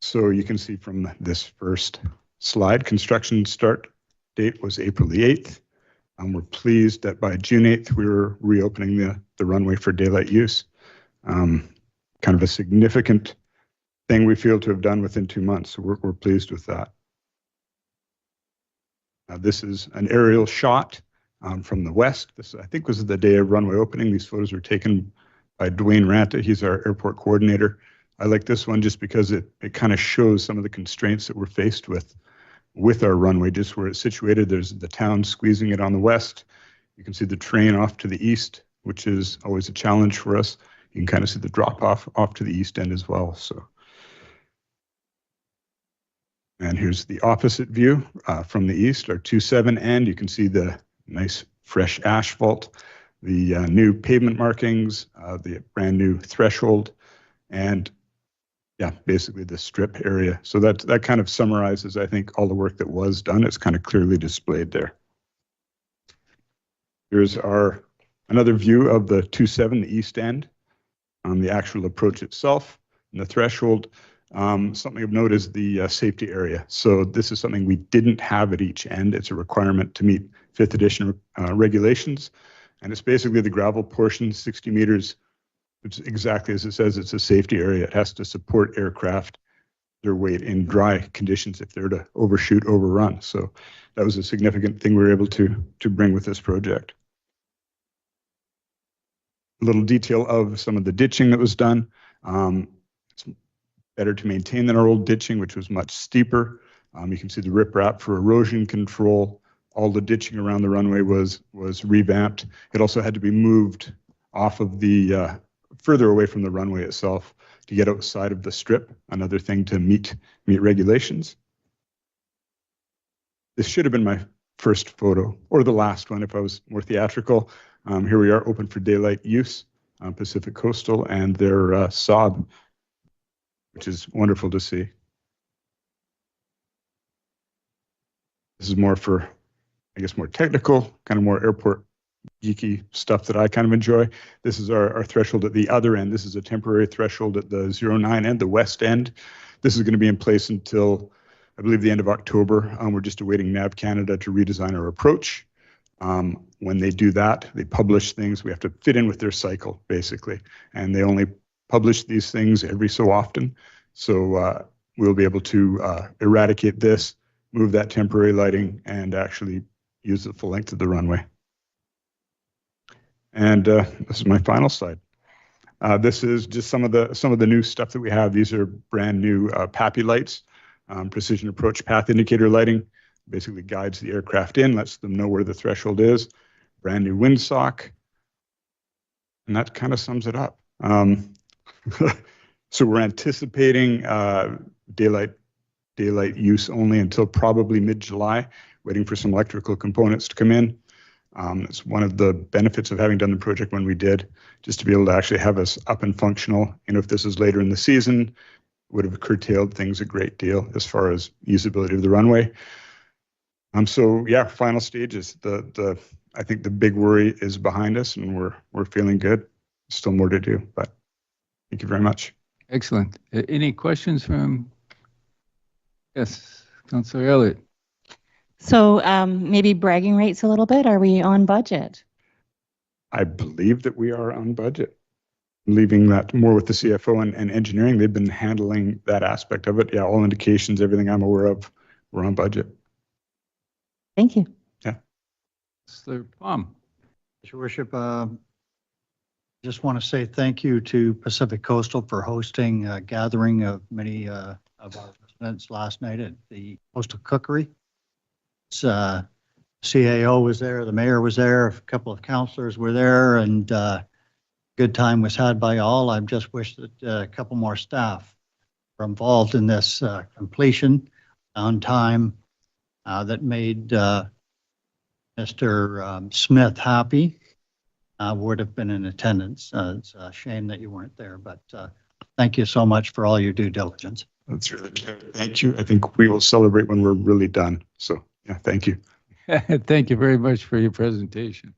M: So you can see from this first slide, construction start date was April the 8th. We're pleased that by June 8th, we were reopening the runway for daylight use. Kind of a significant thing we feel to have done within 2 months. So we're pleased with that. This is an aerial shot from the west. This, I think, was the day of runway opening. These photos were taken by Dwayne Ranta. He's our airport coordinator. I like this one just because it kind of shows some of the constraints that we're faced with our runway, just where it's situated. There's the town squeezing it on the west. You can see the train off to the east, which is always a challenge for us. You can kind of see the drop off to the east end as well. So. And here's the opposite view from the east, our 27 end. You can see the nice fresh asphalt, the new pavement markings, the brand new threshold, and yeah, basically the strip area. So that kind of summarizes, I think, all the work that was done. It's kind of clearly displayed there. Here's another view of the 27, the east end, the actual approach itself, and the threshold. Something of note is the safety area. So this is something we didn't have at each end. It's a requirement to meet 5th edition regulations. And it's basically the gravel portion, 60 meters, which is exactly as it says, it's a safety area. It has to support aircraft, their weight in dry conditions if they're to overshoot, overrun. So that was a significant thing we were able to bring with this project. A little detail of some of the ditching that was done. It's better to maintain than our old ditching, which was much steeper. You can see the riprap for erosion control. All the ditching around the runway was revamped. It also had to be moved off of the further away from the runway itself to get outside of the strip. Another thing to meet regulations. This should have been my first photo, or the last one if I was more theatrical. Here we are, open for daylight use, Pacific Coastal and their Saab, which is wonderful to see. This is more for, I guess, more technical, kind of more airport geeky stuff that I kind of enjoy. This is our threshold at the other end. This is a temporary threshold at the 09 end, the west end. This is going to be in place until, I believe, the end of October. We're just awaiting NAV Canada to redesign our approach. When they do that, they publish things. We have to fit in with their cycle, basically. And they only publish these things every so often. So we'll be able to eradicate this, move that temporary lighting, and actually use the full length of the runway. And this is my final slide. This is just some of the new stuff that we have. These are brand new PAPI lights, precision approach path indicator lighting. Basically guides the aircraft in, lets them know where the threshold is. Brand new windsock, and that kind of sums it up. So we're anticipating daylight use only until probably mid-July, waiting for some electrical components to come in. It's one of the benefits of having done the project when we did, just to be able to actually have us up and functional. You know, if this is later in the season, would have curtailed things a great deal as far as usability of the runway. So yeah, final stages. I think the big worry is behind us, and we're feeling good. Still more to do, but thank you very much.
C: Excellent. Any questions from? Yes, Councillor Elliott.
A: So maybe bragging rates a little bit. Are we on budget?
M: I believe that we are on budget. Leaving that more with the CFO and engineering, they've been handling that aspect of it. Yeah, all indications, everything I'm aware of, we're on budget.
A: Thank you.
M: Yeah.
C: Councillor Palm.
I: Your Worship, just want to say thank you to Pacific Coastal for hosting a gathering of many of our residents last night at the Coastal Cookery. CAO was there, the mayor was there, a couple of councillors were there, and good time was had by all. I just wish that a couple more staff were involved in this completion on time that made Mr. Smith happy. Would have been in attendance. It's a shame that you weren't there, but thank you so much for all your due diligence.
M: That's really good. Thank you. I think we will celebrate when we're really done. So yeah, thank you.
C: Thank you very much for your presentation.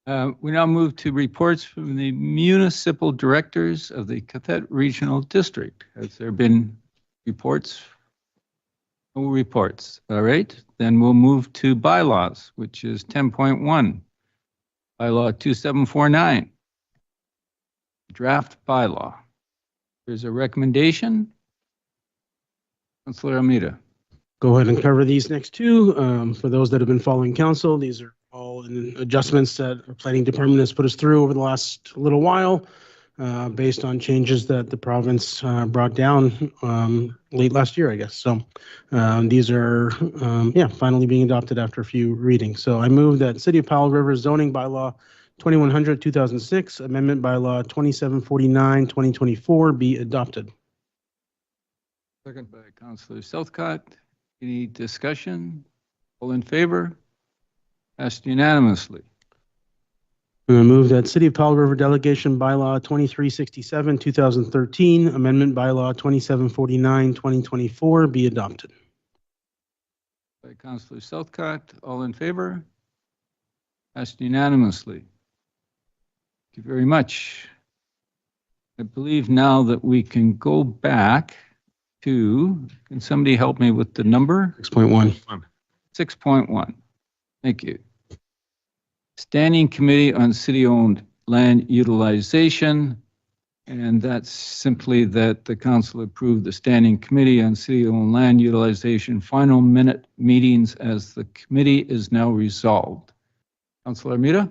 C: We now move to reports from the municipal directors of the Cathet Regional District. Has there been reports? No reports. All right. Then we'll move to bylaws, which is 10.1. Bylaw 2749. Draft bylaw. There's a recommendation. Councillor Almeida.
B: Go ahead and cover these next two. For those that have been following council, these are all in adjustments that our planning department has put us through over the last little while, based on changes that the province brought down late last year, I guess. So these are, finally being adopted after a few readings. So I move that City of Powell River zoning bylaw 2100-2006, amendment bylaw 2749-2024 be adopted.
C: Second by Councillor Southcott. Any discussion? All in favor? Passed unanimously.
B: I'm going to move that City of Powell River delegation bylaw 2367-2013, amendment bylaw 2749-2024 be adopted.
C: By Councillor Southcott. All in favor? Passed unanimously. Thank you very much. I believe now that we can go back to, can somebody help me with the number?
B: 6.1.
C: 6.1. Thank you. Standing Committee on City-Owned Land Utilization. And that's simply that the council approved the Standing Committee on City-Owned Land Utilization final minute meetings as the committee is now resolved. Councillor Almeida?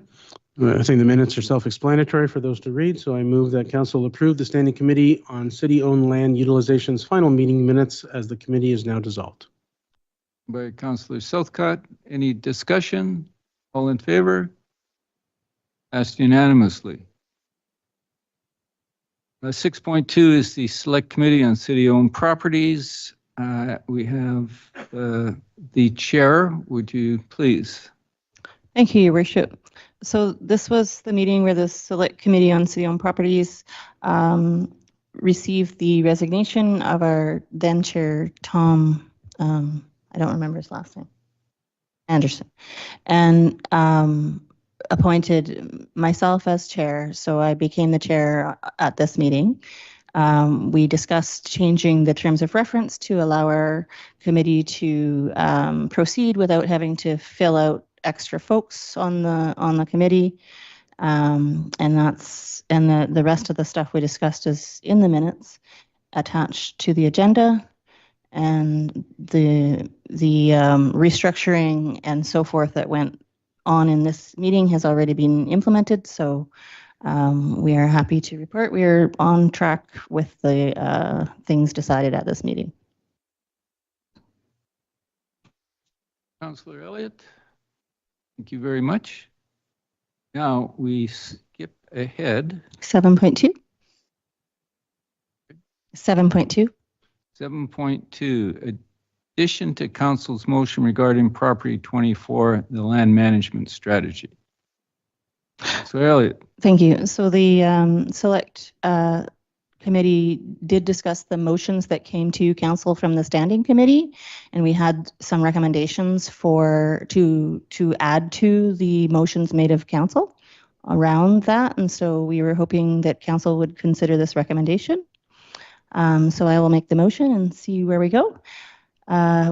B: I think the minutes are self-explanatory for those to read, so I move that council approve the Standing Committee on City-Owned Land Utilization's final meeting minutes as the committee is now dissolved.
C: By Councillor Southcott. Any discussion? All in favor? Passed unanimously. 6.2 is the Select Committee on City-Owned Properties. We have the chair. Would you please?
A: Thank you, Your Worship. So this was the meeting where the Select Committee on City-Owned Properties received the resignation of our then chair, Tom, I don't remember his last name, Anderson, and appointed myself as chair. So I became the chair at this meeting. We discussed changing the terms of reference to allow our committee to proceed without having to fill out extra folks on the committee. And the rest of the stuff we discussed is in the minutes attached to the agenda. And the restructuring and so forth that went on in this meeting has already been implemented. So we are happy to report we are on track with the things decided at this meeting.
C: Councillor Elliott, thank you very much. Now we skip ahead.
A: 7.2. 7.2.
C: 7.2, addition to council's motion regarding property 24, the land management strategy. So Elliott.
A: Thank you. So the select committee did discuss the motions that came to council from the standing committee, and we had some recommendations to add to the motions made of council around that. And so we were hoping that council would consider this recommendation. So I will make the motion and see where we go.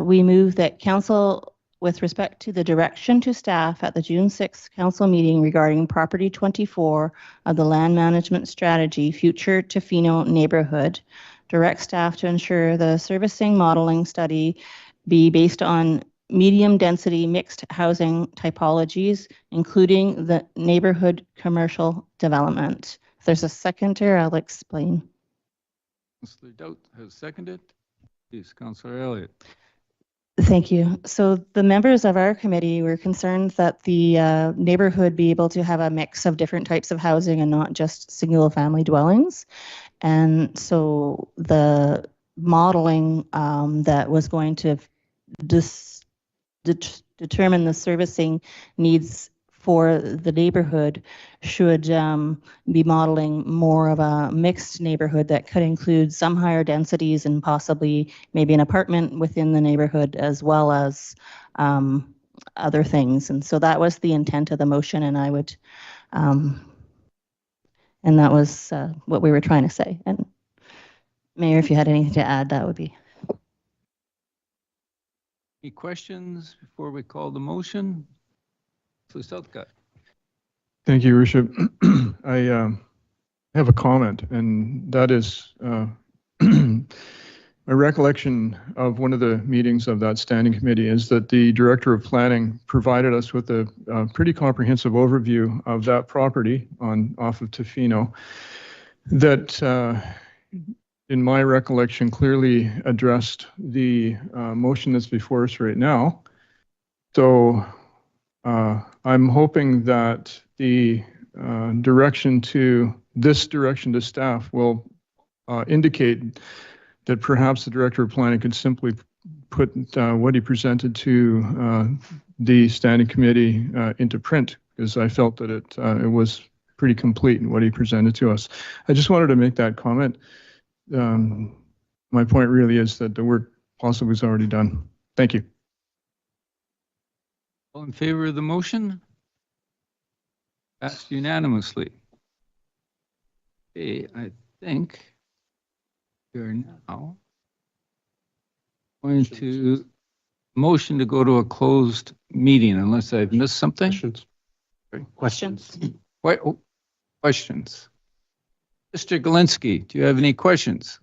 A: We move that council, with respect to the direction to staff at the June 6th council meeting regarding property 24 of the land management strategy, future Tofino neighborhood, direct staff to ensure the servicing modeling study be based on medium density mixed housing typologies, including the neighborhood commercial development. If there's a seconder, I'll explain.
C: Councillor Doudt has seconded. Please, Councillor Elliott.
A: Thank you. So the members of our committee were concerned that the neighborhood be able to have a mix of different types of housing and not just single family dwellings. And so the modeling that was going to determine the servicing needs for the neighborhood should be modeling more of a mixed neighborhood that could include some higher densities and possibly maybe an apartment within the neighborhood as well as other things. And so that was the intent of the motion, and I would, and that was what we were trying to say. And Mayor, if you had anything to add, that would be.
C: Any questions before we call the motion?
N: Thank you, Worship. I have a comment, and that is my recollection of one of the meetings of that standing committee is that the Director of Planning provided us with a pretty comprehensive overview of that property off of Tofino that, in my recollection, clearly addressed the motion that's before us right now. So I'm hoping that the direction to staff will indicate that perhaps the Director of Planning could simply put what he presented to the standing committee into print, because I felt that it was pretty complete in what he presented to us. I just wanted to make that comment. My point really is that the work possibly is already done. Thank you.
C: All in favor of the motion? Passed unanimously. Okay, I think we're now going to motion to go to a closed meeting unless I've missed something.
B: Questions.
C: Questions. Mr. Galinsky, do you have any questions?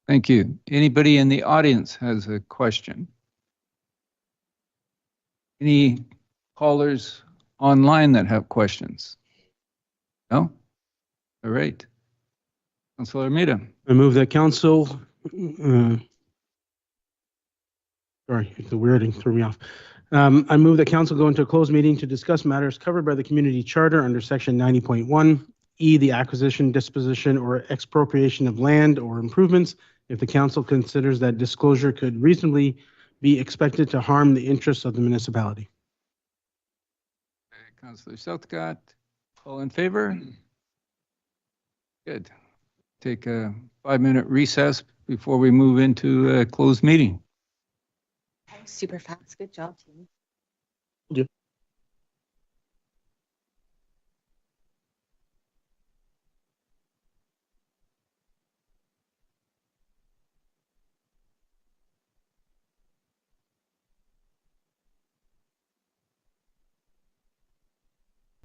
C: Thank you. Anybody in the audience has a question? Any callers online that have questions? No? All right. Councilor Armida.
B: I move that council, sorry, the wording threw me off. I move that council go into a closed meeting to discuss matters covered by the community charter under section 90.1, E, the acquisition, disposition, or expropriation of land or improvements, if the council considers that disclosure could reasonably be expected to harm the interests of the municipality.
C: Councilor Southcott, all in favor? Good. Take a 5-minute recess before we move into a closed meeting.
U: Super fast. Good job, team.